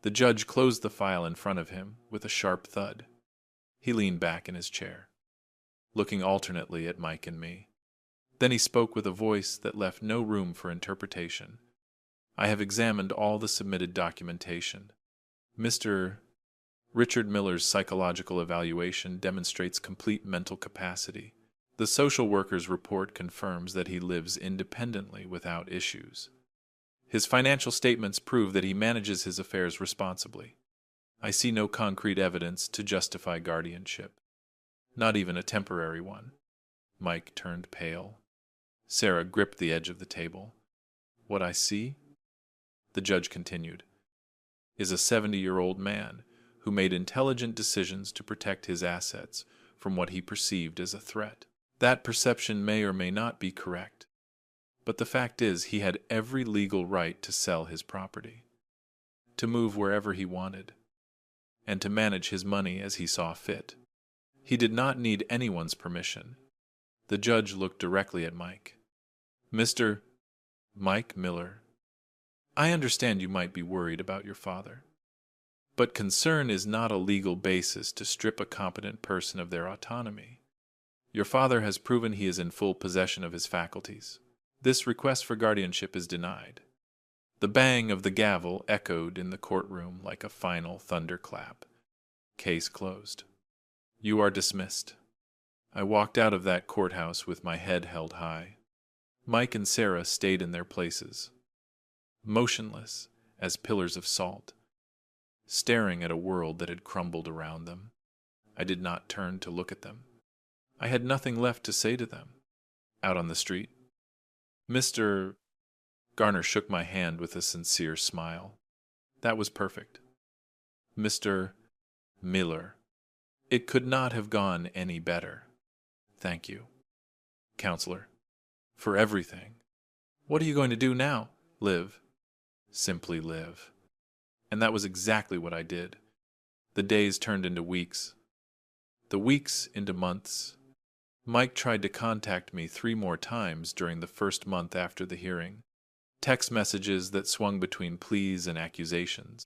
The judge closed the file in front of him with a sharp thud. He leaned back in his chair, looking alternately at Mike and me. Then he spoke with a voice that left no room for interpretation. I have examined all the submitted documentation. Mr. Richard Miller's psychological evaluation demonstrates complete mental capacity. The social worker's report confirms that he lives independently without issues. His financial statements prove that he manages his affairs responsibly. I see no concrete evidence to justify guardianship, not even a temporary one. Mike turned pale. Sarah gripped the edge of the table. What I see, the judge continued, is a 70-year-old man who made intelligent decisions to protect his assets from what he perceived as a threat. That perception may or may not be correct, but the fact is he had every legal right to sell his property, to move wherever he wanted, and to manage his money as he saw fit. He did not need anyone's permission. The judge looked directly at Mike. Mr. Mike Miller, I understand you might be worried about your father. But concern is not a legal basis to strip a competent person of their autonomy. Your father has proven he is in full possession of his faculties. This request for guardianship is denied. The bang of the gavel echoed in the courtroom like a final thunderclap. Case closed. You are dismissed. I walked out of that courthouse with my head held high. Mike and Sarah stayed in their places, motionless as pillars of salt, staring at a world that had crumbled around them. I did not turn to look at them. I had nothing left to say to them. Out on the street, Mr. Garner shook my hand with a sincere smile. That was perfect. Mr. Miller. It could not have gone any better. Thank you, counselor, for everything. What are you going to do now? Live. Simply live. And that was exactly what I did. The days turned into weeks. The weeks into months. Mike tried to contact me 3 more times during the first month after the hearing. Text messages that swung between pleas and accusations.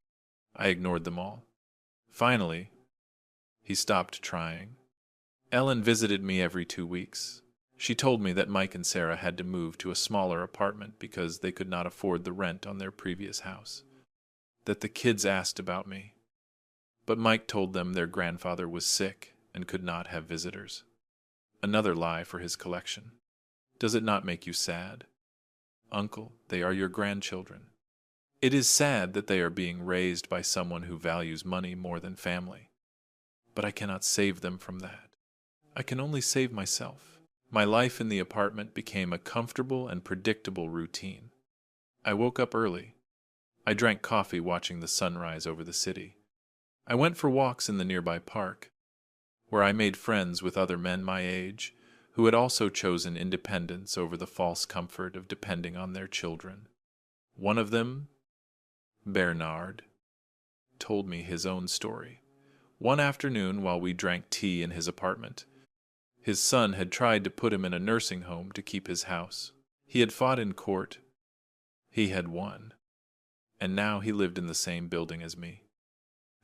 I ignored them all. Finally, he stopped trying. Ellen visited me every 2 weeks. She told me that Mike and Sarah had to move to a smaller apartment because they could not afford the rent on their previous house. That the kids asked about me. But Mike told them their grandfather was sick and could not have visitors. Another lie for his collection. Does it not make you sad? Uncle, they are your grandchildren. It is sad that they are being raised by someone who values money more than family. But I cannot save them from that. I can only save myself. My life in the apartment became a comfortable and predictable routine. I woke up early. I drank coffee watching the sunrise over the city. I went for walks in the nearby park, where I made friends with other men my age who had also chosen independence over the false comfort of depending on their children. One of them, Bernard, told me his own story. One afternoon, while we drank tea in his apartment, his son had tried to put him in a nursing home to keep his house. He had fought in court. He had won. And now he lived in the same building as me,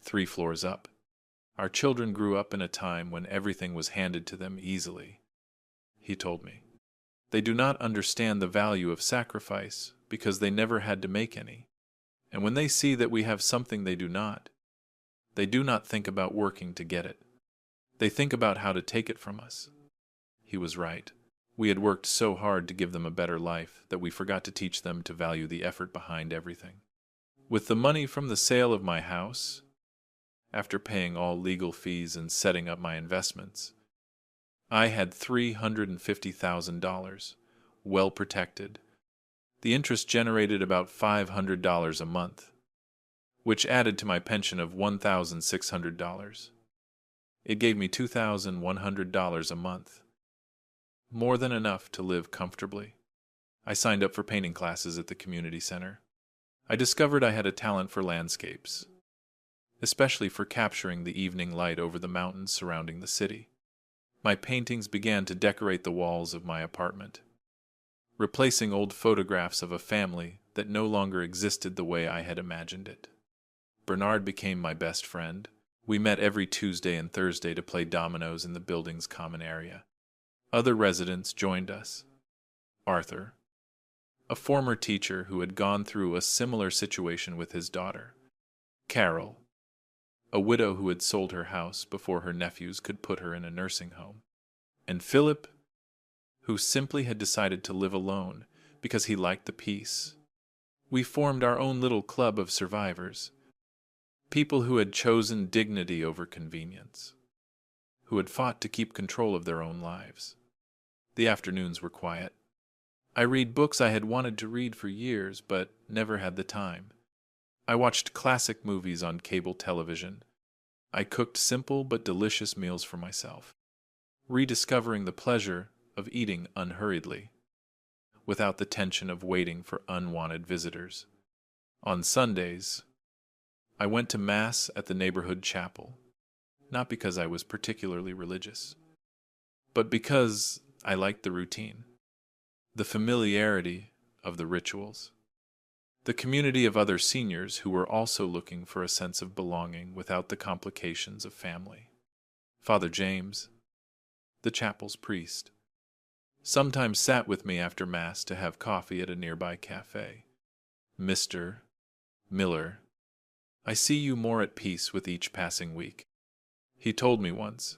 3 floors up. Our children grew up in a time when everything was handed to them easily, he told me. They do not understand the value of sacrifice because they never had to make any. And when they see that we have something they do not think about working to get it. They think about how to take it from us. He was right. We had worked so hard to give them a better life that we forgot to teach them to value the effort behind everything. With the money from the sale of my house, after paying all legal fees and setting up my investments, I had $350,000, well protected. The interest generated about $500 a month, which added to my pension of $1,600. It gave me $2,100 a month, more than enough to live comfortably. I signed up for painting classes at the community center. I discovered I had a talent for landscapes, especially for capturing the evening light over the mountains surrounding the city. My paintings began to decorate the walls of my apartment, replacing old photographs of a family that no longer existed the way I had imagined it. Bernard became my best friend. We met every Tuesday and Thursday to play dominoes in the building's common area. Other residents joined us. Arthur, a former teacher who had gone through a similar situation with his daughter. Carol, a widow who had sold her house before her nephews could put her in a nursing home. And Philip, who simply had decided to live alone because he liked the peace. We formed our own little club of survivors. People who had chosen dignity over convenience, who had fought to keep control of their own lives. The afternoons were quiet. I read books I had wanted to read for years, but never had the time. I watched classic movies on cable television. I cooked simple but delicious meals for myself, rediscovering the pleasure of eating unhurriedly, without the tension of waiting for unwanted visitors. On Sundays, I went to Mass at the neighborhood chapel, not because I was particularly religious, but because I liked the routine, the familiarity of the rituals. The community of other seniors who were also looking for a sense of belonging without the complications of family. Father James, the chapel's priest, sometimes sat with me after Mass to have coffee at a nearby cafe. Mr. Miller, I see you more at peace with each passing week. He told me once,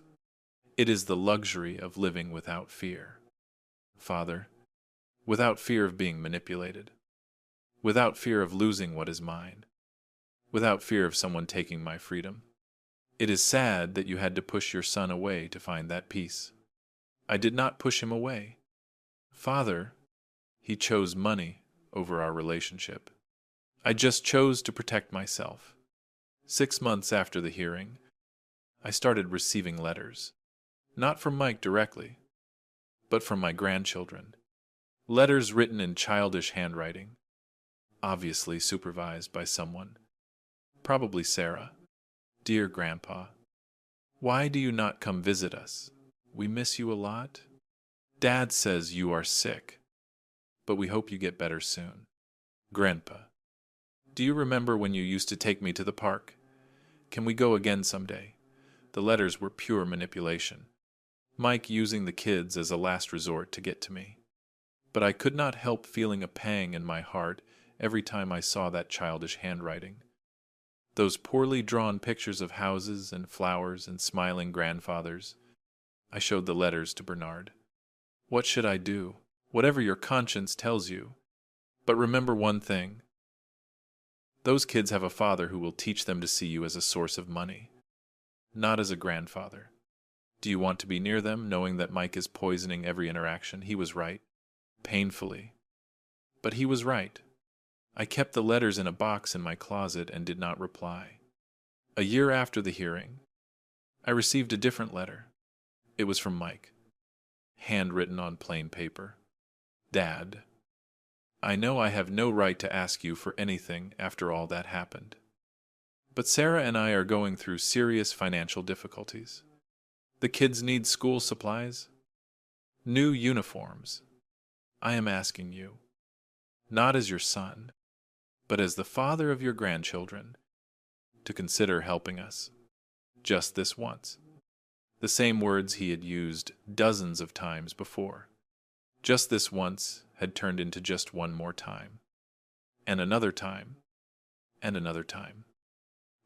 it is the luxury of living without fear. Father, without fear of being manipulated, without fear of losing what is mine, without fear of someone taking my freedom. It is sad that you had to push your son away to find that peace. I did not push him away. Father, he chose money over our relationship. I just chose to protect myself. 6 months after the hearing, I started receiving letters, not from Mike directly, but from my grandchildren. Letters written in childish handwriting, obviously supervised by someone, probably Sarah. Dear Grandpa, why do you not come visit us? We miss you a lot. Dad says you are sick, but we hope you get better soon. Grandpa, do you remember when you used to take me to the park? Can we go again someday? The letters were pure manipulation. Mike using the kids as a last resort to get to me. But I could not help feeling a pang in my heart every time I saw that childish handwriting. Those poorly drawn pictures of houses and flowers and smiling grandfathers. I showed the letters to Bernard. What should I do? Whatever your conscience tells you. But remember one thing. Those kids have a father who will teach them to see you as a source of money, not as a grandfather. Do you want to be near them, knowing that Mike is poisoning every interaction? He was right. Painfully. But he was right. I kept the letters in a box in my closet and did not reply. A year after the hearing, I received a different letter. It was from Mike, handwritten on plain paper. Dad, I know I have no right to ask you for anything after all that happened. But Sarah and I are going through serious financial difficulties. The kids need school supplies, new uniforms. I am asking you, not as your son, but as the father of your grandchildren, to consider helping us. Just this once. The same words he had used dozens of times before. Just this once had turned into just one more time. And another time. And another time.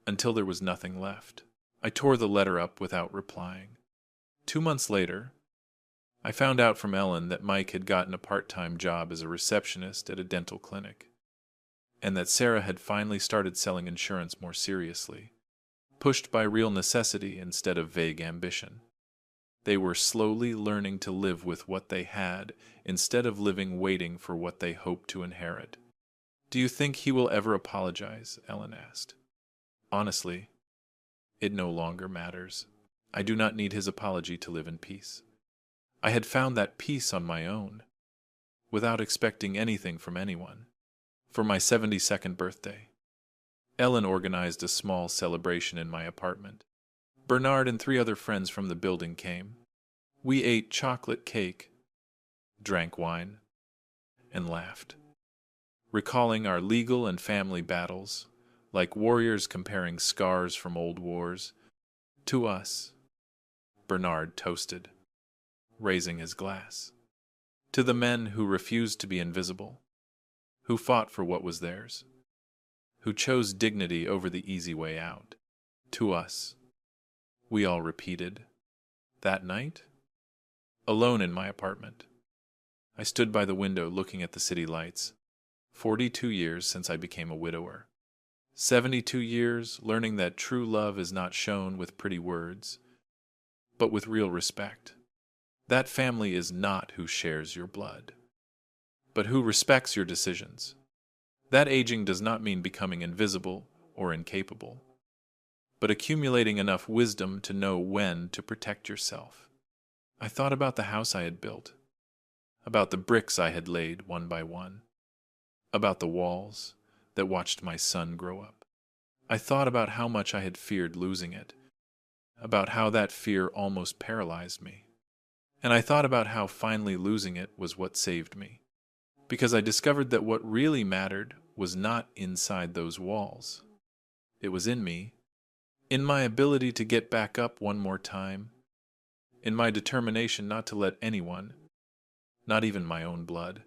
Until there was nothing left. I tore the letter up without replying. 2 months later, I found out from Ellen that Mike had gotten a part-time job as a receptionist at a dental clinic, and that Sarah had finally started selling insurance more seriously, pushed by real necessity instead of vague ambition. They were slowly learning to live with what they had instead of living waiting for what they hoped to inherit. Do you think he will ever apologize? Ellen asked. Honestly, it no longer matters. I do not need his apology to live in peace. I had found that peace on my own, without expecting anything from anyone. For my 72nd birthday, Ellen organized a small celebration in my apartment. Bernard and 3 other friends from the building came. We ate chocolate cake, drank wine, and laughed, recalling our legal and family battles, like warriors comparing scars from old wars. To us, Bernard toasted, raising his glass. To the men who refused to be invisible, who fought for what was theirs, who chose dignity over the easy way out. To us, we all repeated. That night, alone in my apartment, I stood by the window looking at the city lights. 42 years since I became a widower. 72 years learning that true love is not shown with pretty words, but with real respect. That family is not who shares your blood, but who respects your decisions. That aging does not mean becoming invisible or incapable, but accumulating enough wisdom to know when to protect yourself. I thought about the house I had built, about the bricks I had laid one by one, about the walls that watched my son grow up. I thought about how much I had feared losing it, about how that fear almost paralyzed me. And I thought about how finally losing it was what saved me, because I discovered that what really mattered was not inside those walls. It was in me, in my ability to get back up one more time, in my determination not to let anyone, not even my own blood,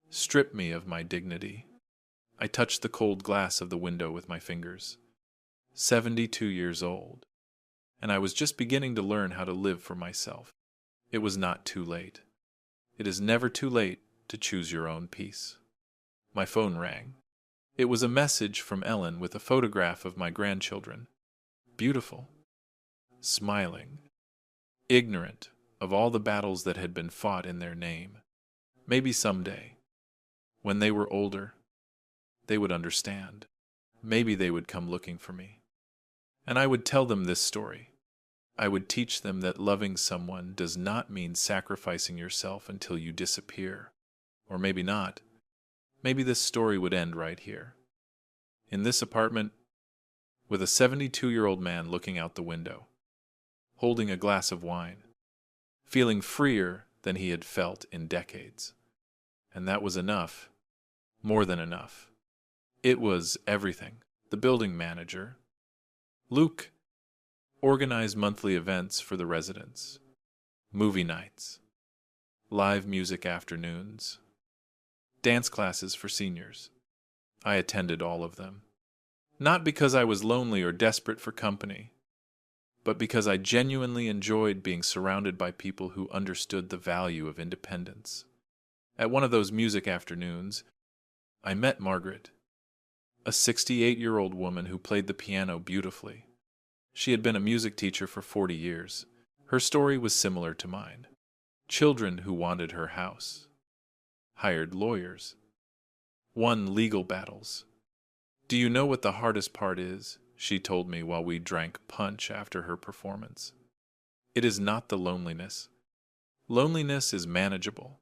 strip me of my dignity. I touched the cold glass of the window with my fingers. 72 years old, and I was just beginning to learn how to live for myself. It was not too late. It is never too late to choose your own peace. My phone rang. It was a message from Ellen with a photograph of my grandchildren. Beautiful, smiling, ignorant of all the battles that had been fought in their name. Maybe someday, when they were older, they would understand. Maybe they would come looking for me. And I would tell them this story. I would teach them that loving someone does not mean sacrificing yourself until you disappear. Or maybe not. Maybe this story would end right here. In this apartment, with a 72-year-old man looking out the window, holding a glass of wine, feeling freer than he had felt in decades. And that was enough. More than enough. It was everything. The building manager, Luke, organized monthly events for the residents, movie nights, live music afternoons, dance classes for seniors. I attended all of them. Not because I was lonely or desperate for company, but because I genuinely enjoyed being surrounded by people who understood the value of independence. At one of those music afternoons, I met Margaret, a 68-year-old woman who played the piano beautifully. She had been a music teacher for 40 years. Her story was similar to mine. Children who wanted her house. Hired lawyers. Won legal battles. Do you know what the hardest part is? She told me while we drank punch after her performance. It is not the loneliness. Loneliness is manageable.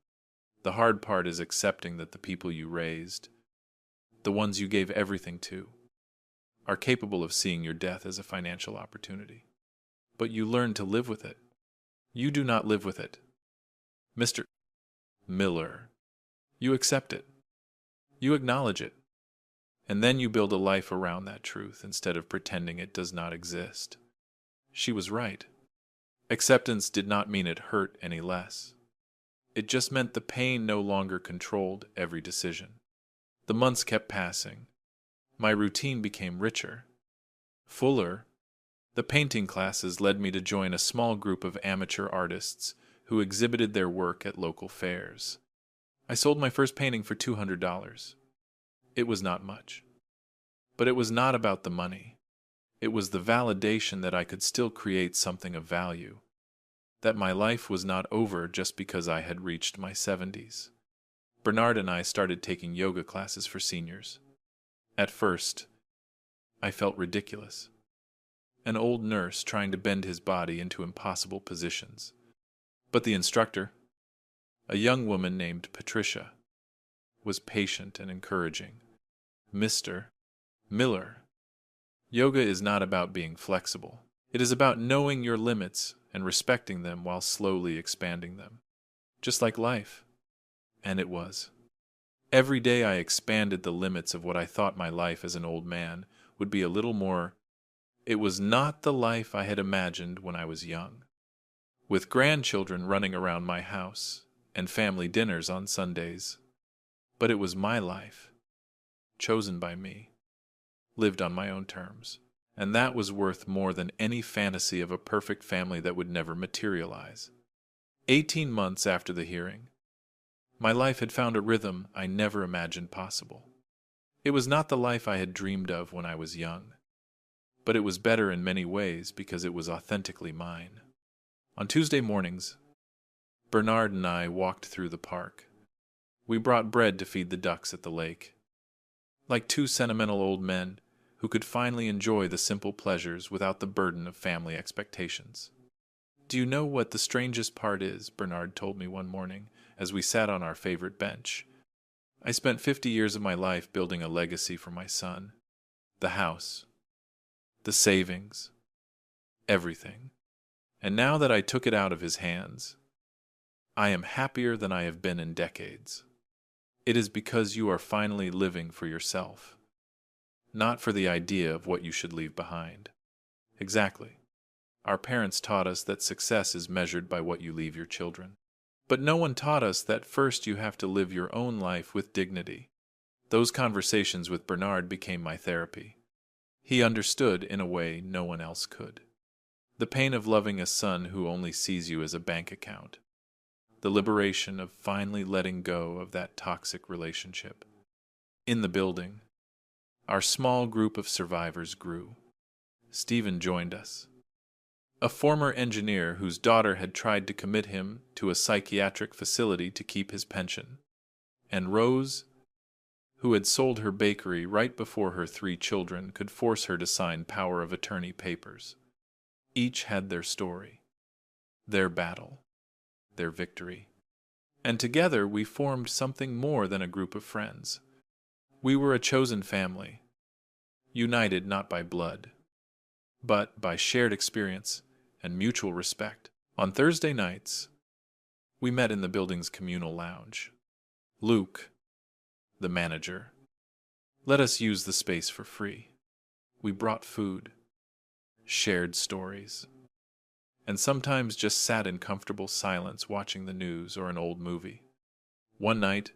The hard part is accepting that the people you raised, the ones you gave everything to, are capable of seeing your death as a financial opportunity. But you learn to live with it. You do not live with it. Mr. Miller, you accept it. You acknowledge it. And then you build a life around that truth instead of pretending it does not exist. She was right. Acceptance did not mean it hurt any less. It just meant the pain no longer controlled every decision. The months kept passing. My routine became richer, fuller. The painting classes led me to join a small group of amateur artists who exhibited their work at local fairs. I sold my first painting for $200. It was not much. But it was not about the money. It was the validation that I could still create something of value, that my life was not over just because I had reached my 70s. Bernard and I started taking yoga classes for seniors. At first, I felt ridiculous. An old nurse trying to bend his body into impossible positions. But the instructor, a young woman named Patricia, was patient and encouraging. Mr. Miller, yoga is not about being flexible. It is about knowing your limits and respecting them while slowly expanding them. Just like life. And it was. Every day I expanded the limits of what I thought my life as an old man would be a little more. It was not the life I had imagined when I was young, with grandchildren running around my house and family dinners on Sundays. But it was my life, chosen by me, lived on my own terms, and that was worth more than any fantasy of a perfect family that would never materialize. 18 months after the hearing, my life had found a rhythm I never imagined possible. It was not the life I had dreamed of when I was young, but it was better in many ways because it was authentically mine. On Tuesday mornings, Bernard and I walked through the park. We brought bread to feed the ducks at the lake. Like two sentimental old men who could finally enjoy the simple pleasures without the burden of family expectations. Do you know what the strangest part is? Bernard told me one morning as we sat on our favorite bench. I spent 50 years of my life building a legacy for my son. The house, the savings, everything. And now that I took it out of his hands, I am happier than I have been in decades. It is because you are finally living for yourself, not for the idea of what you should leave behind. Exactly. Our parents taught us that success is measured by what you leave your children. But no one taught us that first you have to live your own life with dignity. Those conversations with Bernard became my therapy. He understood in a way no one else could. The pain of loving a son who only sees you as a bank account. The liberation of finally letting go of that toxic relationship. In the building, our small group of survivors grew. Stephen joined us. A former engineer whose daughter had tried to commit him to a psychiatric facility to keep his pension. And Rose, who had sold her bakery right before her 3 children could force her to sign power of attorney papers. Each had their story, their battle, their victory. And together we formed something more than a group of friends. We were a chosen family, united not by blood, but by shared experience and mutual respect. On Thursday nights, we met in the building's communal lounge. Luke, the manager, let us use the space for free. We brought food, shared stories, and sometimes just sat in comfortable silence watching the news or an old movie. One night,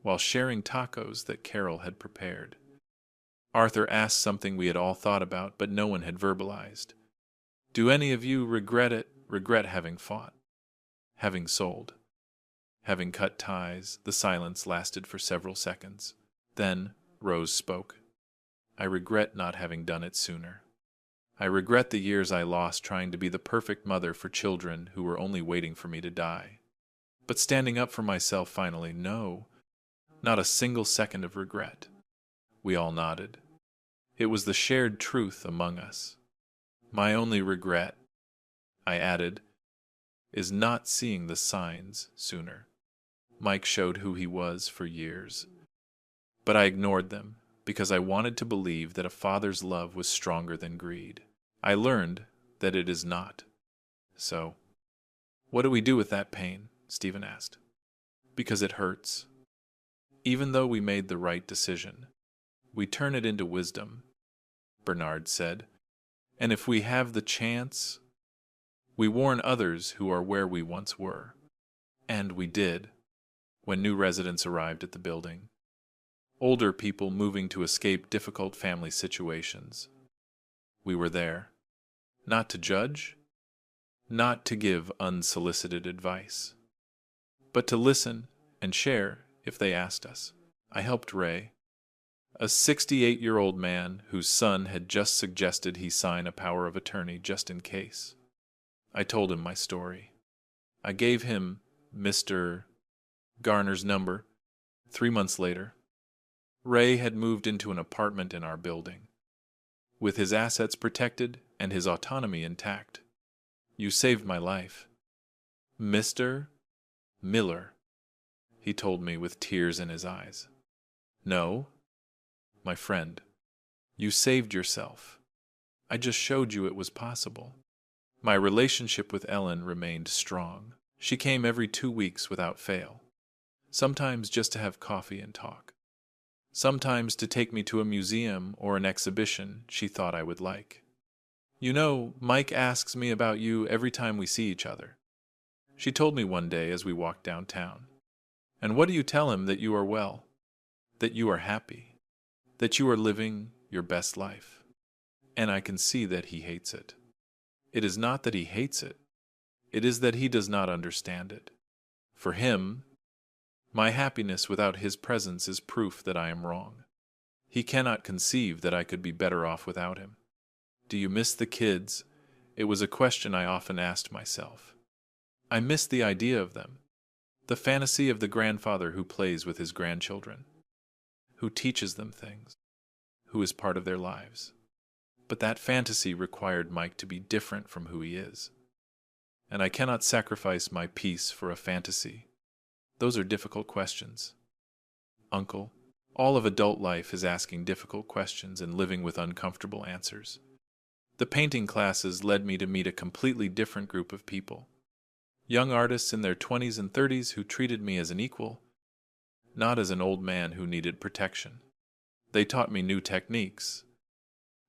while sharing tacos that Carol had prepared, Arthur asked something we had all thought about but no one had verbalized. Do any of you regret having fought, having sold, having cut ties? The silence lasted for several seconds. Then Rose spoke. I regret not having done it sooner. I regret the years I lost trying to be the perfect mother for children who were only waiting for me to die. But standing up for myself finally, no, not a single second of regret. We all nodded. It was the shared truth among us. My only regret, I added, is not seeing the signs sooner. Mike showed who he was for years, but I ignored them because I wanted to believe that a father's love was stronger than greed. I learned that it is not. So, what do we do with that pain? Stephen asked. Because it hurts. Even though we made the right decision, we turn it into wisdom, Bernard said. And if we have the chance, we warn others who are where we once were. And we did, when new residents arrived at the building. Older people moving to escape difficult family situations. We were there, not to judge, not to give unsolicited advice, but to listen and share if they asked us. I helped Ray, a 68-year-old man whose son had just suggested he sign a power of attorney just in case. I told him my story. I gave him Mr. Garner's number. 3 months later, Ray had moved into an apartment in our building, with his assets protected and his autonomy intact. You saved my life. Mr. Miller, he told me with tears in his eyes. No, my friend, you saved yourself. I just showed you it was possible. My relationship with Ellen remained strong. She came every 2 weeks without fail, sometimes just to have coffee and talk, sometimes to take me to a museum or an exhibition she thought I would like. You know, Mike asks me about you every time we see each other. She told me one day as we walked downtown. And what do you tell him? That you are well, that you are happy, that you are living your best life. And I can see that he hates it. It is not that he hates it. It is that he does not understand it. For him, my happiness without his presence is proof that I am wrong. He cannot conceive that I could be better off without him. Do you miss the kids? It was a question I often asked myself. I miss the idea of them, the fantasy of the grandfather who plays with his grandchildren, who teaches them things, who is part of their lives. But that fantasy required Mike to be different from who he is. And I cannot sacrifice my peace for a fantasy. Those are difficult questions. Uncle, all of adult life is asking difficult questions and living with uncomfortable answers. The painting classes led me to meet a completely different group of people. Young artists in their 20s and 30s who treated me as an equal, not as an old man who needed protection. They taught me new techniques.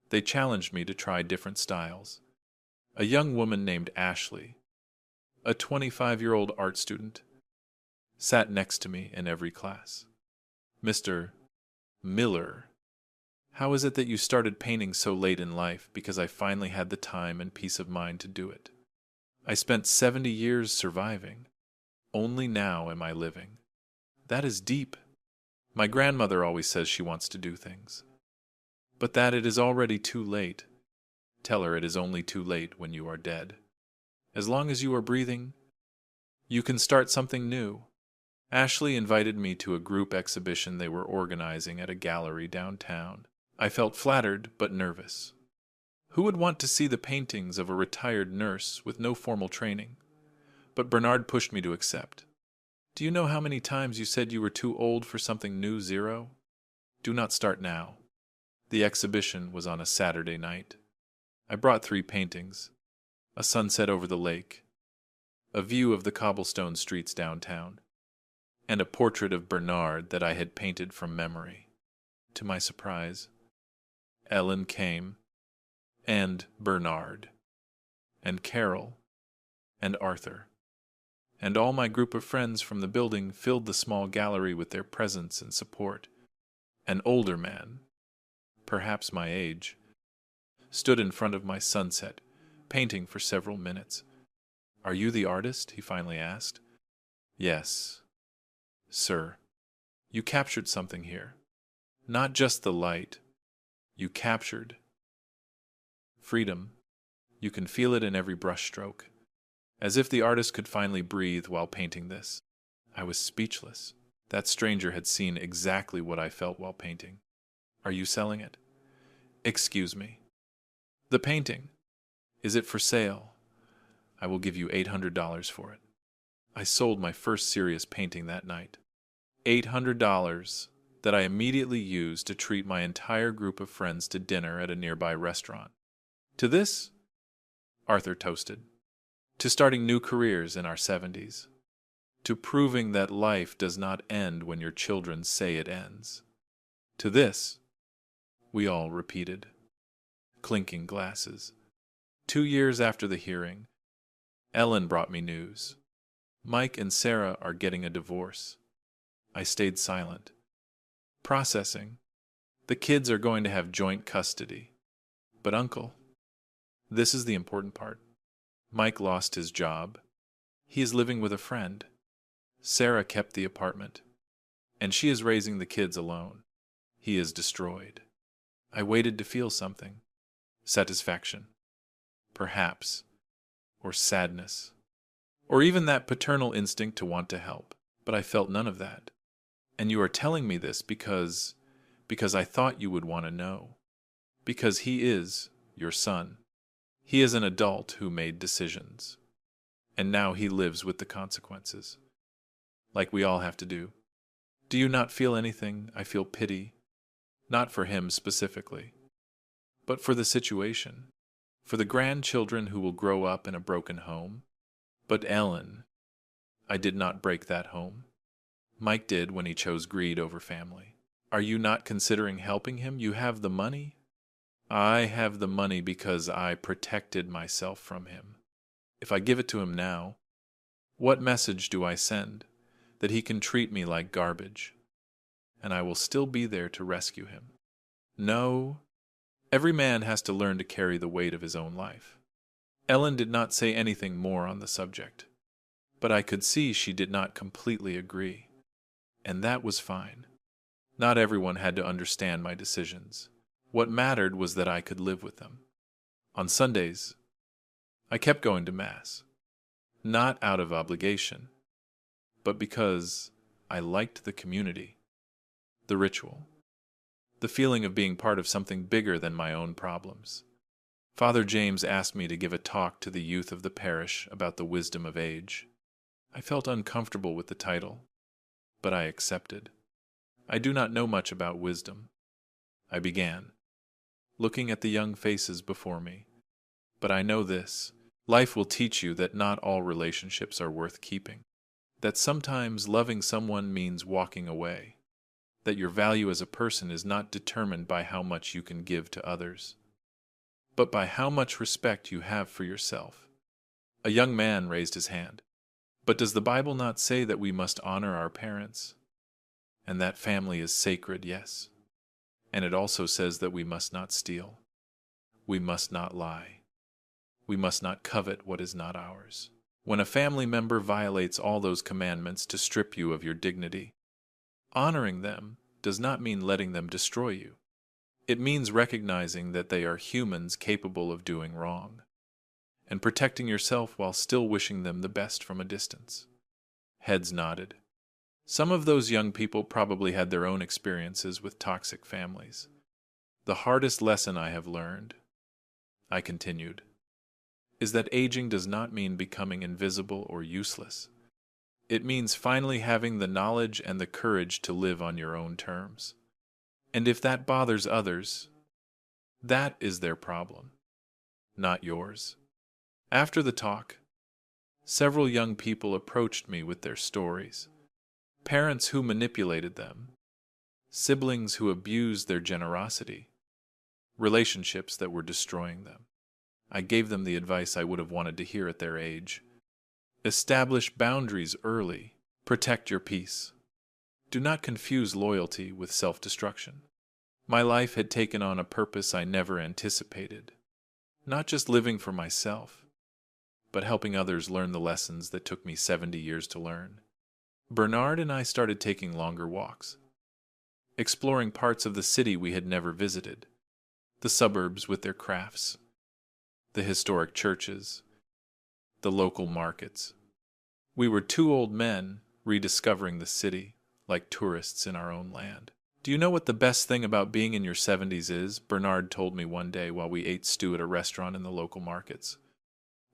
They challenged me to try different styles. A young woman named Ashley, a 25-year-old art student, sat next to me in every class. Mr. Miller, how is it that you started painting so late in life? Because I finally had the time and peace of mind to do it. I spent 70 years surviving. Only now am I living. That is deep. My grandmother always says she wants to do things, but that it is already too late. Tell her it is only too late when you are dead. As long as you are breathing, you can start something new. Ashley invited me to a group exhibition they were organizing at a gallery downtown. I felt flattered but nervous. Who would want to see the paintings of a retired nurse with no formal training? But Bernard pushed me to accept. Do you know how many times you said you were too old for something new, Zero? Do not start now. The exhibition was on a Saturday night. I brought 3 paintings: a sunset over the lake, a view of the cobblestone streets downtown, and a portrait of Bernard that I had painted from memory. To my surprise, Ellen came, and Bernard, and Carol, and Arthur, and all my group of friends from the building filled the small gallery with their presence and support. An older man, perhaps my age, stood in front of my sunset, painting for several minutes. Are you the artist? He finally asked. Yes, sir. You captured something here. Not just the light. You captured freedom. You can feel it in every brushstroke, as if the artist could finally breathe while painting this. I was speechless. That stranger had seen exactly what I felt while painting. Are you selling it? Excuse me. The painting. Is it for sale? I will give you $800 for it. I sold my first serious painting that night. $800 that I immediately used to treat my entire group of friends to dinner at a nearby restaurant. To this, Arthur toasted. To starting new careers in our 70s. To proving that life does not end when your children say it ends. To this, we all repeated, clinking glasses. 2 years after the hearing, Ellen brought me news. Mike and Sarah are getting a divorce. I stayed silent. Processing. The kids are going to have joint custody. But Uncle, this is the important part. Mike lost his job. He is living with a friend. Sarah kept the apartment, and she is raising the kids alone. He is destroyed. I waited to feel something. Satisfaction. Perhaps. Or sadness. Or even that paternal instinct to want to help. But I felt none of that. And you are telling me this because I thought you would want to know. Because he is your son. He is an adult who made decisions. And now he lives with the consequences. Like we all have to do. Do you not feel anything? I feel pity. Not for him specifically, but for the situation. For the grandchildren who will grow up in a broken home. But Ellen, I did not break that home. Mike did when he chose greed over family. Are you not considering helping him? You have the money? I have the money because I protected myself from him. If I give it to him now, what message do I send? That he can treat me like garbage, and I will still be there to rescue him. No, every man has to learn to carry the weight of his own life. Ellen did not say anything more on the subject, but I could see she did not completely agree, and that was fine. Not everyone had to understand my decisions. What mattered was that I could live with them. On Sundays, I kept going to Mass, not out of obligation, but because I liked the community, the ritual, the feeling of being part of something bigger than my own problems. Father James asked me to give a talk to the youth of the parish about the wisdom of age. I felt uncomfortable with the title, but I accepted. I do not know much about wisdom. I began, looking at the young faces before me. But I know this. Life will teach you that not all relationships are worth keeping. that sometimes loving someone means walking away, that your value as a person is not determined by how much you can give to others, but by how much respect you have for yourself. A young man raised his hand. But does the Bible not say that we must honor our parents? And that family is sacred, yes. And it also says that we must not steal. We must not lie. We must not covet what is not ours. When a family member violates all those commandments to strip you of your dignity, honoring them does not mean letting them destroy you. It means recognizing that they are humans capable of doing wrong, and protecting yourself while still wishing them the best from a distance. Heads nodded. Some of those young people probably had their own experiences with toxic families. The hardest lesson I have learned, I continued, is that aging does not mean becoming invisible or useless. It means finally having the knowledge and the courage to live on your own terms. And if that bothers others, that is their problem, not yours. After the talk, several young people approached me with their stories. Parents who manipulated them, siblings who abused their generosity, relationships that were destroying them. I gave them the advice I would have wanted to hear at their age. Establish boundaries early. Protect your peace. Do not confuse loyalty with self-destruction. My life had taken on a purpose I never anticipated. Not just living for myself, but helping others learn the lessons that took me 70 years to learn. Bernard and I started taking longer walks, exploring parts of the city we had never visited, the suburbs with their crafts, the historic churches, the local markets. We were two old men rediscovering the city like tourists in our own land. Do you know what the best thing about being in your 70s is? Bernard told me one day while we ate stew at a restaurant in the local markets.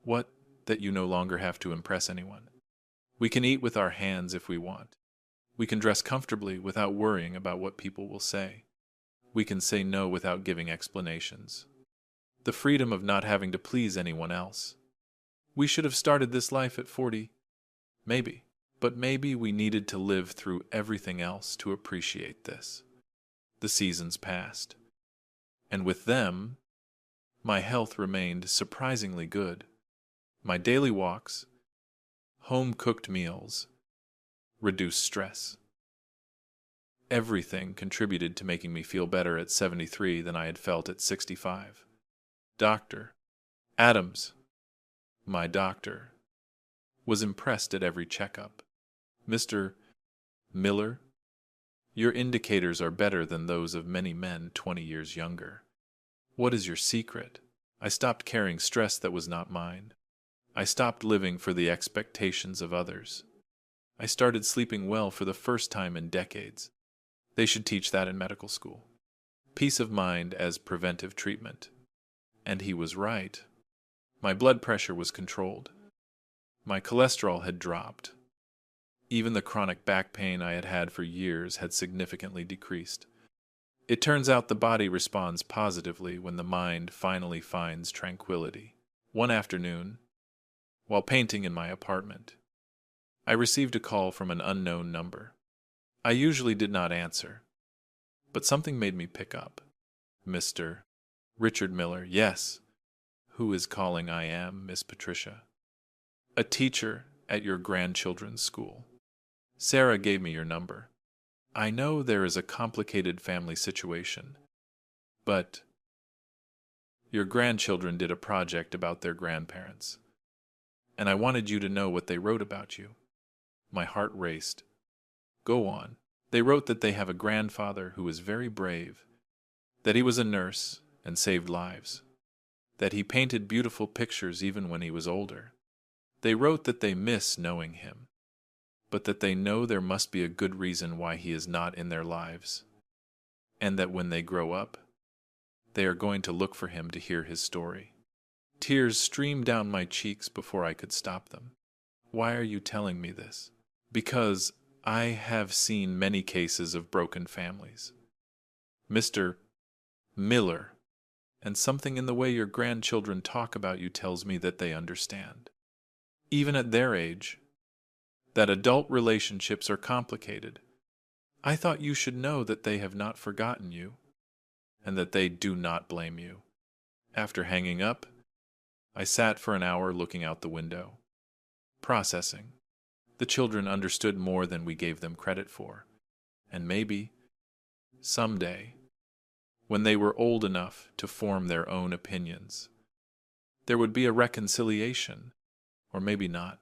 What? That you no longer have to impress anyone. We can eat with our hands if we want. We can dress comfortably without worrying about what people will say. We can say no without giving explanations. The freedom of not having to please anyone else. We should have started this life at 40. Maybe. But maybe we needed to live through everything else to appreciate this. The seasons passed. And with them, my health remained surprisingly good. My daily walks, home-cooked meals, reduced stress. Everything contributed to making me feel better at 73 than I had felt at 65. Dr. Adams, my doctor, was impressed at every checkup. Mr. Miller, your indicators are better than those of many men 20 years younger. What is your secret? I stopped carrying stress that was not mine. I stopped living for the expectations of others. I started sleeping well for the first time in decades. They should teach that in medical school. Peace of mind as preventive treatment. And he was right. My blood pressure was controlled. My cholesterol had dropped. Even the chronic back pain I had had for years had significantly decreased. It turns out the body responds positively when the mind finally finds tranquility. One afternoon, while painting in my apartment, I received a call from an unknown number. I usually did not answer, but something made me pick up. Mr. Richard Miller, yes. Who is calling? I am, Miss Patricia. A teacher at your grandchildren's school. Sarah gave me your number. I know there is a complicated family situation, but your grandchildren did a project about their grandparents, and I wanted you to know what they wrote about you. My heart raced. Go on. They wrote that they have a grandfather who was very brave, that he was a nurse and saved lives, that he painted beautiful pictures even when he was older. They wrote that they miss knowing him, but that they know there must be a good reason why he is not in their lives, and that when they grow up, they are going to look for him to hear his story. Tears streamed down my cheeks before I could stop them. Why are you telling me this? Because I have seen many cases of broken families. Mr. Miller, and something in the way your grandchildren talk about you tells me that they understand. Even at their age, that adult relationships are complicated. I thought you should know that they have not forgotten you, and that they do not blame you. After hanging up, I sat for an hour looking out the window, processing. The children understood more than we gave them credit for, and maybe, someday, when they were old enough to form their own opinions, there would be a reconciliation, or maybe not,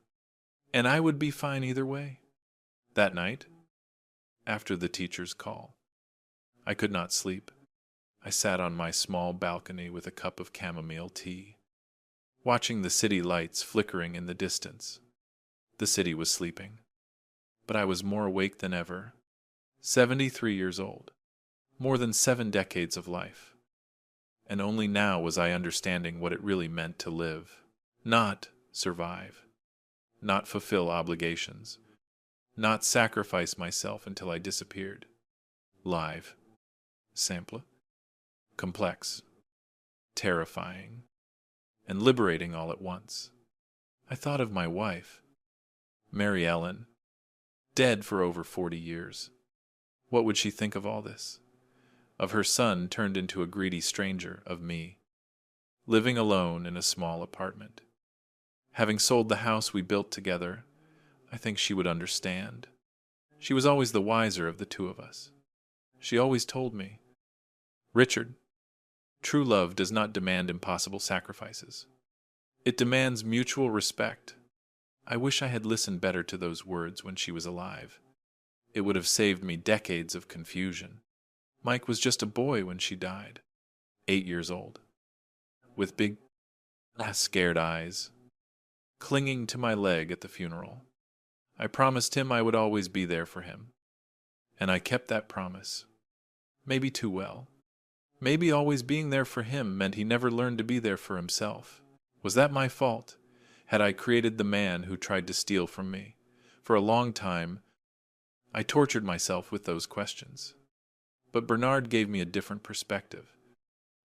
and I would be fine either way. That night, after the teacher's call, I could not sleep. I sat on my small balcony with a cup of chamomile tea, watching the city lights flickering in the distance. The city was sleeping, but I was more awake than ever. 73 years old, more than 7 decades of life, and only now was I understanding what it really meant to live, not survive, not fulfill obligations, not sacrifice myself until I disappeared. Live, simple, complex, terrifying, and liberating all at once. I thought of my wife, Mary Ellen, dead for over 40 years. What would she think of all this? Of her son turned into a greedy stranger, of me, living alone in a small apartment. Having sold the house we built together, I think she would understand. She was always the wiser of the two of us. She always told me, "Richard, true love does not demand impossible sacrifices. It demands mutual respect." I wish I had listened better to those words when she was alive. It would have saved me decades of confusion. Mike was just a boy when she died, 8 years old, with big, scared eyes, clinging to my leg at the funeral. I promised him I would always be there for him, and I kept that promise. Maybe too well. Maybe always being there for him meant he never learned to be there for himself. Was that my fault? Had I created the man who tried to steal from me? For a long time, I tortured myself with those questions. But Bernard gave me a different perspective.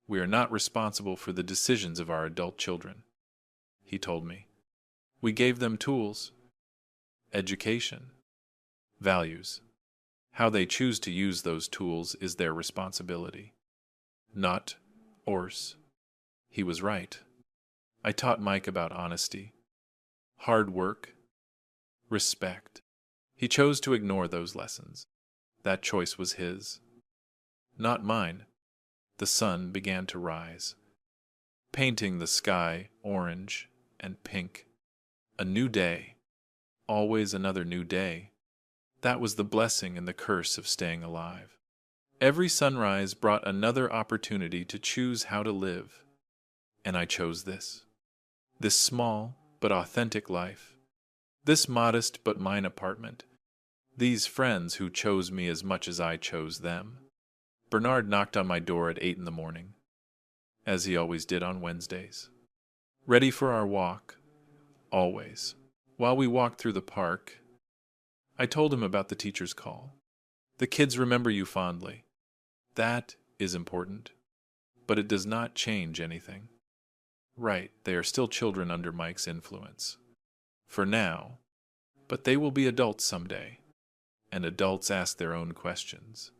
We are not responsible for the decisions of our adult children, he told me. We gave them tools, education, values. How they choose to use those tools is their responsibility. Not ours. He was right. I taught Mike about honesty, hard work, respect. He chose to ignore those lessons. That choice was his, not mine. The sun began to rise, painting the sky orange and pink. A new day, always another new day. That was the blessing and the curse of staying alive. Every sunrise brought another opportunity to choose how to live, and I chose this. This small but authentic life, this modest but mine apartment, these friends who chose me as much as I chose them. Bernard knocked on my door at 8 in the morning, as he always did on Wednesdays. Ready for our walk, always. While we walked through the park, I told him about the teacher's call. The kids remember you fondly. That is important, but it does not change anything. Right, they are still children under Mike's influence. For now, but they will be adults someday, and adults ask their own questions,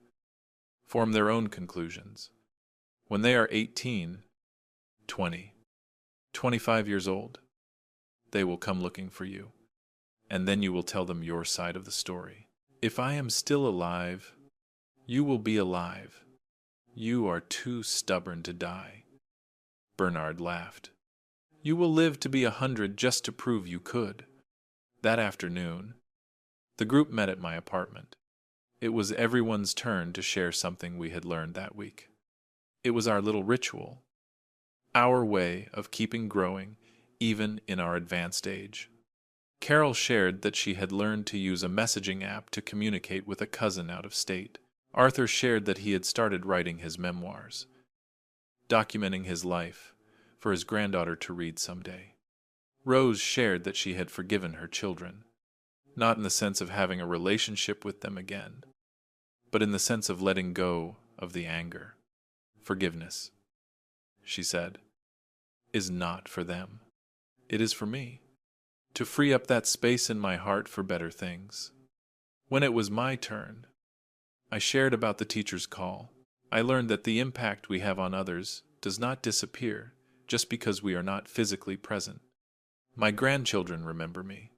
form their own conclusions. When they are 18, 20, 25 years old, they will come looking for you, and then you will tell them your side of the story. If I am still alive, you will be alive. You are too stubborn to die. Bernard laughed. You will live to be 100 just to prove you could. That afternoon, the group met at my apartment. It was everyone's turn to share something we had learned that week. It was our little ritual, our way of keeping growing even in our advanced age. Carol shared that she had learned to use a messaging app to communicate with a cousin out of state. Arthur shared that he had started writing his memoirs, documenting his life for his granddaughter to read someday. Rose shared that she had forgiven her children, not in the sense of having a relationship with them again, but in the sense of letting go of the anger. Forgiveness, she said, is not for them. It is for me. to free up that space in my heart for better things. When it was my turn, I shared about the teacher's call. I learned that the impact we have on others does not disappear just because we are not physically present. My grandchildren remember me.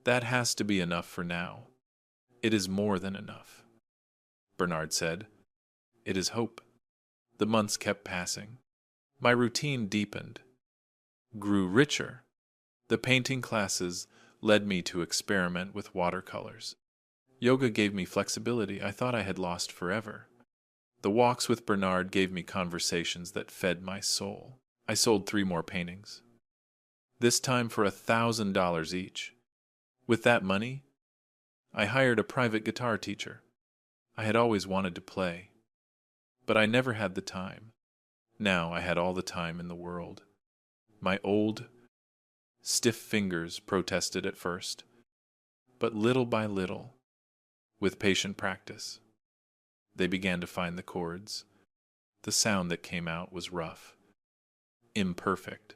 That has to be enough for now. It is more than enough. Bernard said. It is hope. The months kept passing. My routine deepened, grew richer. The painting classes led me to experiment with watercolors. Yoga gave me flexibility I thought I had lost forever. The walks with Bernard gave me conversations that fed my soul. I sold 3 more paintings, this time for $1,000 each. With that money, I hired a private guitar teacher. I had always wanted to play, but I never had the time. Now I had all the time in the world. My old, stiff fingers protested at first, but little by little, with patient practice, they began to find the chords. The sound that came out was rough, imperfect,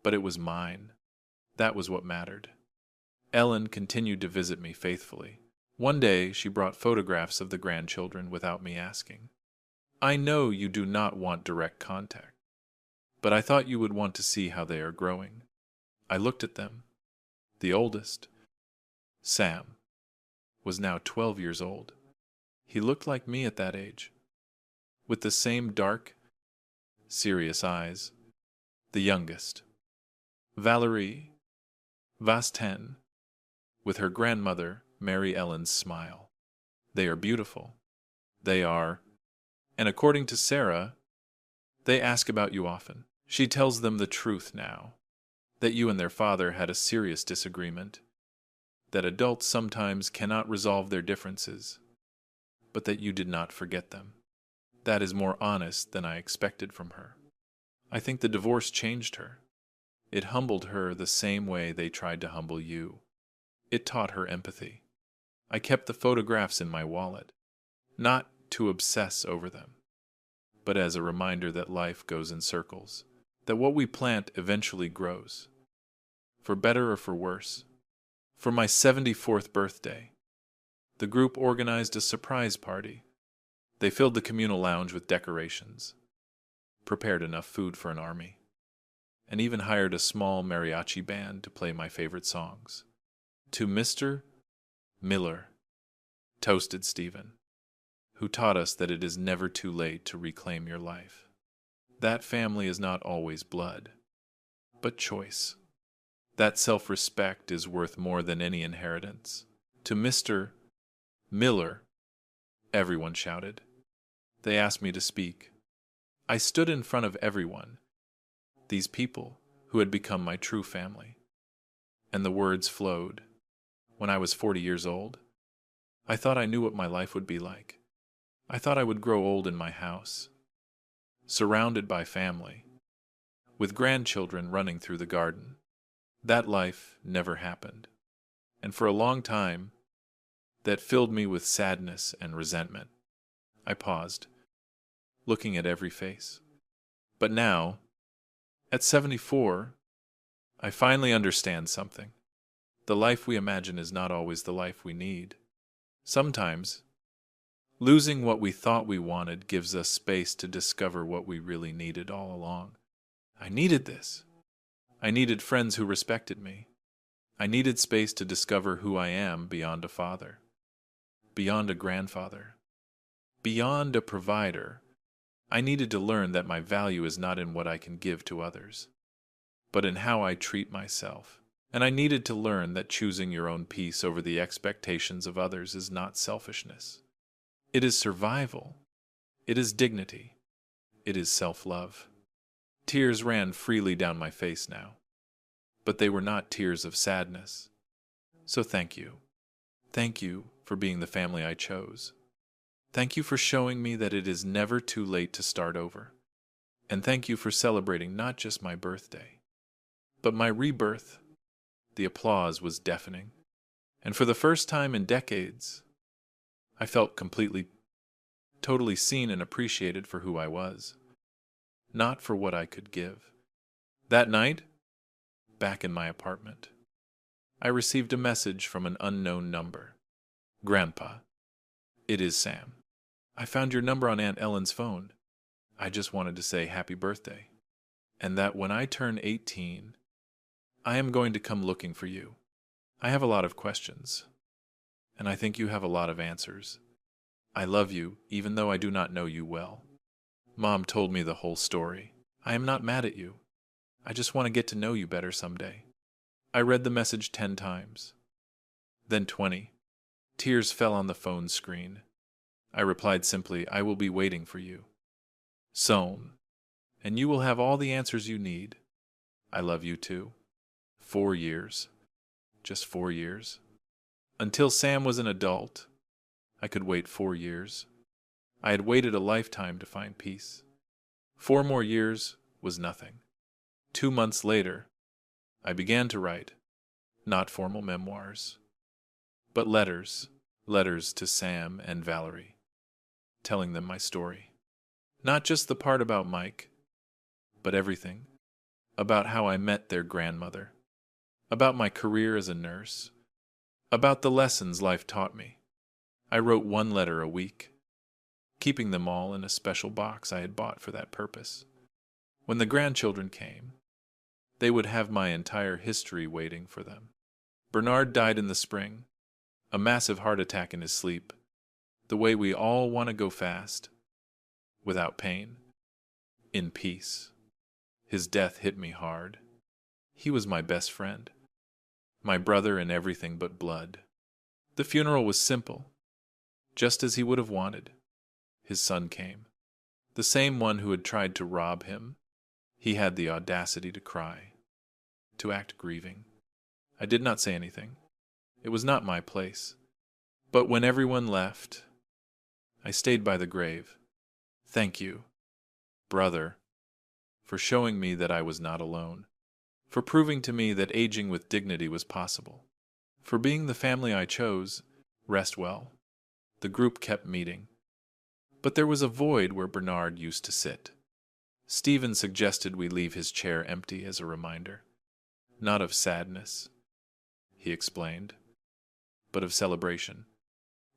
but it was mine. That was what mattered. Ellen continued to visit me faithfully. One day she brought photographs of the grandchildren without me asking. I know you do not want direct contact, but I thought you would want to see how they are growing. I looked at them. The oldest, Sam, was now 12 years old. He looked like me at that age, with the same dark, serious eyes. The youngest, Valerie, was 10, with her grandmother, Mary Ellen's smile. They are beautiful. They are, and according to Sarah, they ask about you often. She tells them the truth now, that you and their father had a serious disagreement, that adults sometimes cannot resolve their differences, but that you did not forget them. That is more honest than I expected from her. I think the divorce changed her. It humbled her the same way they tried to humble you. It taught her empathy. I kept the photographs in my wallet, not to obsess over them, but as a reminder that life goes in circles, that what we plant eventually grows, for better or for worse. For my 74th birthday, the group organized a surprise party. They filled the communal lounge with decorations, prepared enough food for an army, and even hired a small mariachi band to play my favorite songs. To Mr. Miller, toasted Stephen, who taught us that it is never too late to reclaim your life. That family is not always blood, but choice. That self-respect is worth more than any inheritance. To Mr. Miller, everyone shouted. They asked me to speak. I stood in front of everyone, these people who had become my true family, and the words flowed. When I was 40 years old, I thought I knew what my life would be like. I thought I would grow old in my house, surrounded by family, with grandchildren running through the garden. That life never happened, and for a long time, that filled me with sadness and resentment. I paused, looking at every face. But now, at 74, I finally understand something. The life we imagine is not always the life we need. Sometimes, losing what we thought we wanted gives us space to discover what we really needed all along. I needed this. I needed friends who respected me. I needed space to discover who I am beyond a father, beyond a grandfather, beyond a provider. I needed to learn that my value is not in what I can give to others, but in how I treat myself. And I needed to learn that choosing your own peace over the expectations of others is not selfishness. It is survival. It is dignity. It is self-love. Tears ran freely down my face now, but they were not tears of sadness. So thank you. Thank you for being the family I chose. Thank you for showing me that it is never too late to start over. And thank you for celebrating not just my birthday, but my rebirth. The applause was deafening, and for the first time in decades, I felt totally seen and appreciated for who I was, not for what I could give. That night, back in my apartment, I received a message from an unknown number. Grandpa, it is Sam. I found your number on Aunt Ellen's phone. I just wanted to say happy birthday, and that when I turn 18, I am going to come looking for you. I have a lot of questions, and I think you have a lot of answers. I love you, even though I do not know you well. Mom told me the whole story. I am not mad at you. I just want to get to know you better someday. I read the message 10 times. Then 20. Tears fell on the phone screen. I replied simply, I will be waiting for you. Soon. And you will have all the answers you need. I love you too. 4 years. Just 4 years. Until Sam was an adult, I could wait 4 years. I had waited a lifetime to find peace. 4 more years was nothing. 2 months later, I began to write, not formal memoirs, but letters to Sam and Valerie, telling them my story. Not just the part about Mike, but everything. About how I met their grandmother. About my career as a nurse. About the lessons life taught me. I wrote 1 letter a week, keeping them all in a special box I had bought for that purpose. When the grandchildren came, they would have my entire history waiting for them. Bernard died in the spring, a massive heart attack in his sleep, the way we all want to go fast, without pain, in peace. His death hit me hard. He was my best friend, my brother in everything but blood. The funeral was simple, just as he would have wanted. His son came, the same one who had tried to rob him. He had the audacity to cry, to act grieving. I did not say anything. It was not my place. But when everyone left, I stayed by the grave. Thank you, brother, for showing me that I was not alone, for proving to me that aging with dignity was possible, for being the family I chose. Rest well. The group kept meeting. But there was a void where Bernard used to sit. Stephen suggested we leave his chair empty as a reminder. Not of sadness, he explained, but of celebration.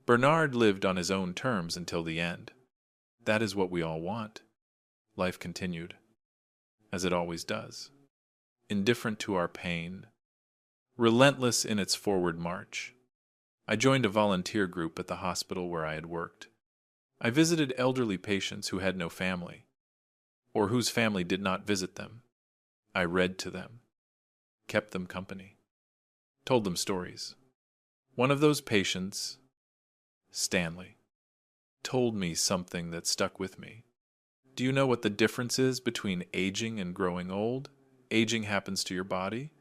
Bernard lived on his own terms until the end. That is what we all want. Life continued, as it always does, indifferent to our pain, relentless in its forward march. I joined a volunteer group at the hospital where I had worked. I visited elderly patients who had no family, or whose family did not visit them. I read to them, kept them company, told them stories. One of those patients, Stanley, told me something that stuck with me. Do you know what the difference is between aging and growing old? Aging happens to your body.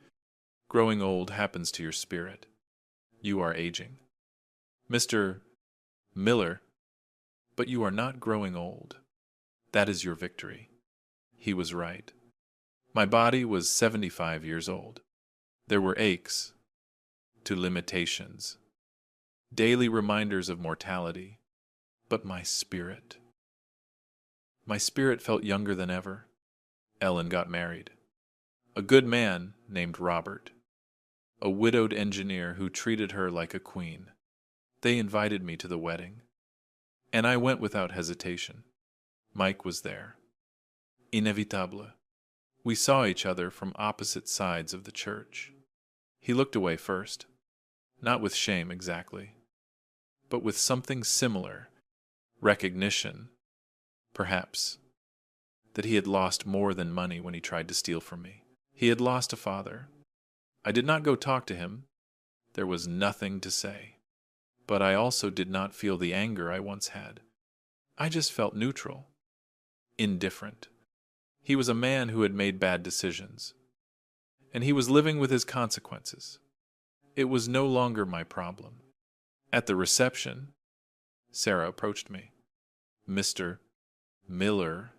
Growing old happens to your spirit. You are aging. Mr. Miller, but you are not growing old. That is your victory. He was right. My body was 75 years old. There were aches, to limitations, daily reminders of mortality, but my spirit felt younger than ever. Ellen got married. A good man named Robert, a widowed engineer who treated her like a queen. They invited me to the wedding, and I went without hesitation. Mike was there. Inevitable. We saw each other from opposite sides of the church. He looked away first, not with shame exactly, but with something similar, recognition, perhaps, that he had lost more than money when he tried to steal from me. He had lost a father. I did not go talk to him. There was nothing to say. But I also did not feel the anger I once had. I just felt neutral, indifferent. He was a man who had made bad decisions, and he was living with his consequences. It was no longer my problem. At the reception, Sarah approached me. Mr. Miller,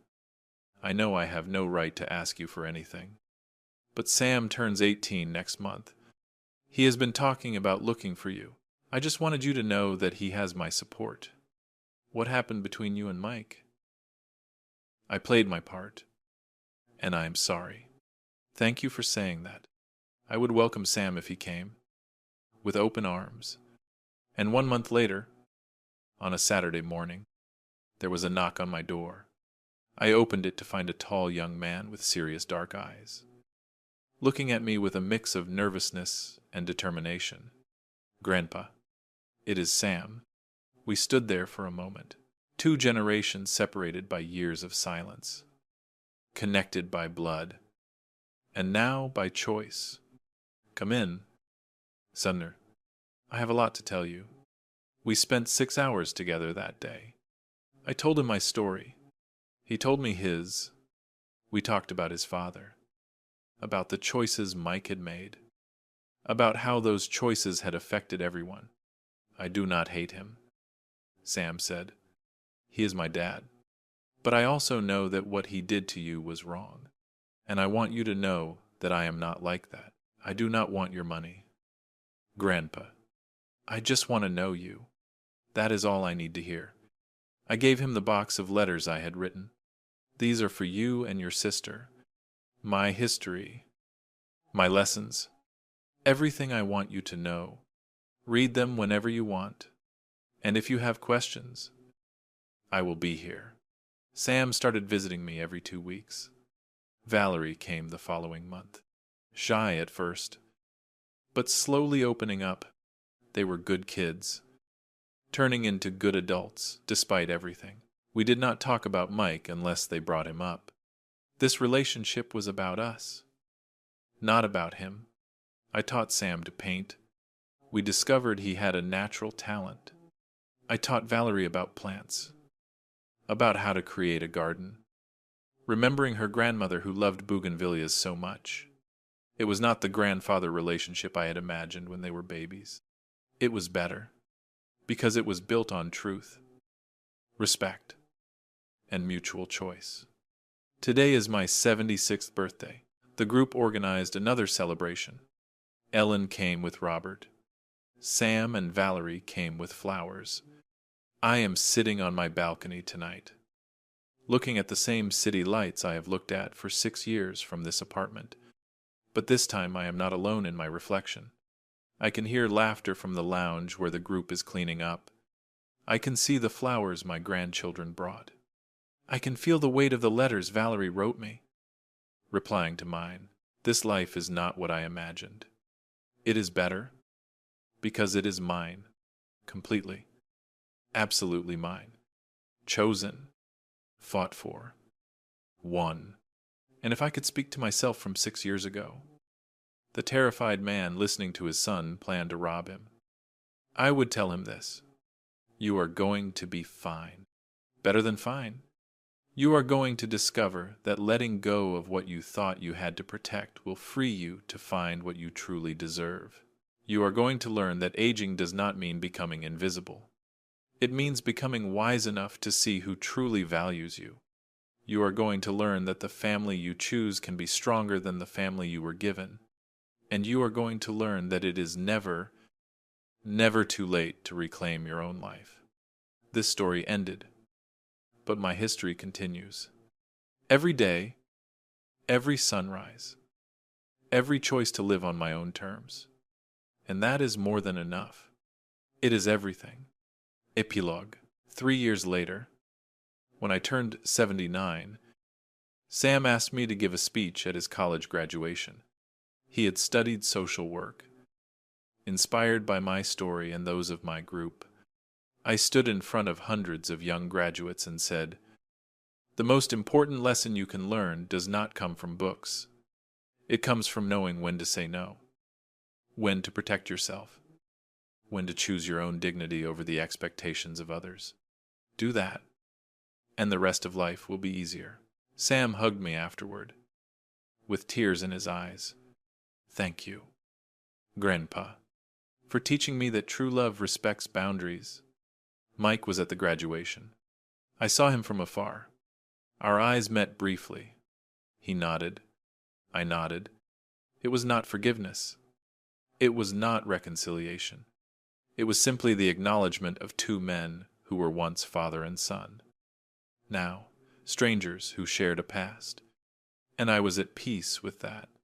I know I have no right to ask you for anything, but Sam turns 18 next month. He has been talking about looking for you. I just wanted you to know that he has my support. What happened between you and Mike? I played my part, and I am sorry. Thank you for saying that. I would welcome Sam if he came. with open arms. And 1 month later, on a Saturday morning, there was a knock on my door. I opened it to find a tall young man with serious dark eyes, looking at me with a mix of nervousness and determination. "Grandpa, it is Sam." We stood there for a moment, 2 generations separated by years of silence, connected by blood, and now by choice. "Come in." "Sumner, I have a lot to tell you." We spent 6 hours together that day. I told him my story. He told me his. We talked about his father, about the choices Mike had made, about how those choices had affected everyone. "I do not hate him," Sam said. "He is my dad. But I also know that what he did to you was wrong. And I want you to know that I am not like that. I do not want your money. Grandpa, I just want to know you. That is all I need to hear." I gave him the box of letters I had written. "These are for you and your sister. My history, my lessons, everything I want you to know. Read them whenever you want. And if you have questions, I will be here." Sam started visiting me every 2 weeks. Valerie came the following month. Shy at first, but slowly opening up. They were good kids, turning into good adults despite everything. We did not talk about Mike unless they brought him up. This relationship was about us, not about him. I taught Sam to paint. We discovered he had a natural talent. I taught Valerie about plants, about how to create a garden, remembering her grandmother who loved bougainvilleas so much. It was not the grandfather relationship I had imagined when they were babies. It was better, because it was built on truth, respect, and mutual choice. Today is my 76th birthday. The group organized another celebration. Ellen came with Robert. Sam and Valerie came with flowers. I am sitting on my balcony tonight, looking at the same city lights I have looked at for 6 years from this apartment. But this time I am not alone in my reflection. I can hear laughter from the lounge where the group is cleaning up. I can see the flowers my grandchildren brought. I can feel the weight of the letters Valerie wrote me, replying to mine. This life is not what I imagined. It is better, because it is mine, completely, absolutely mine, chosen, fought for, won. And if I could speak to myself from 6 years ago, the terrified man listening to his son plan to rob him, I would tell him this: you are going to be fine. Better than fine. You are going to discover that letting go of what you thought you had to protect will free you to find what you truly deserve. You are going to learn that aging does not mean becoming invisible. It means becoming wise enough to see who truly values you. You are going to learn that the family you choose can be stronger than the family you were given. And you are going to learn that it is never, never too late to reclaim your own life. This story ended, but my history continues. Every day, every sunrise, every choice to live on my own terms. And that is more than enough. It is everything. Epilogue. 3 years later, when I turned 79, Sam asked me to give a speech at his college graduation. He had studied social work. Inspired by my story and those of my group, I stood in front of hundreds of young graduates and said, "The most important lesson you can learn does not come from books. It comes from knowing when to say no, when to protect yourself, when to choose your own dignity over the expectations of others. Do that, and the rest of life will be easier." Sam hugged me afterward, with tears in his eyes. "Thank you, Grandpa, for teaching me that true love respects boundaries." Mike was at the graduation. I saw him from afar. Our eyes met briefly. He nodded. I nodded. It was not forgiveness. It was not reconciliation. It was simply the acknowledgement of 2 men who were once father and son, now strangers who shared a past. And I was at peace with that.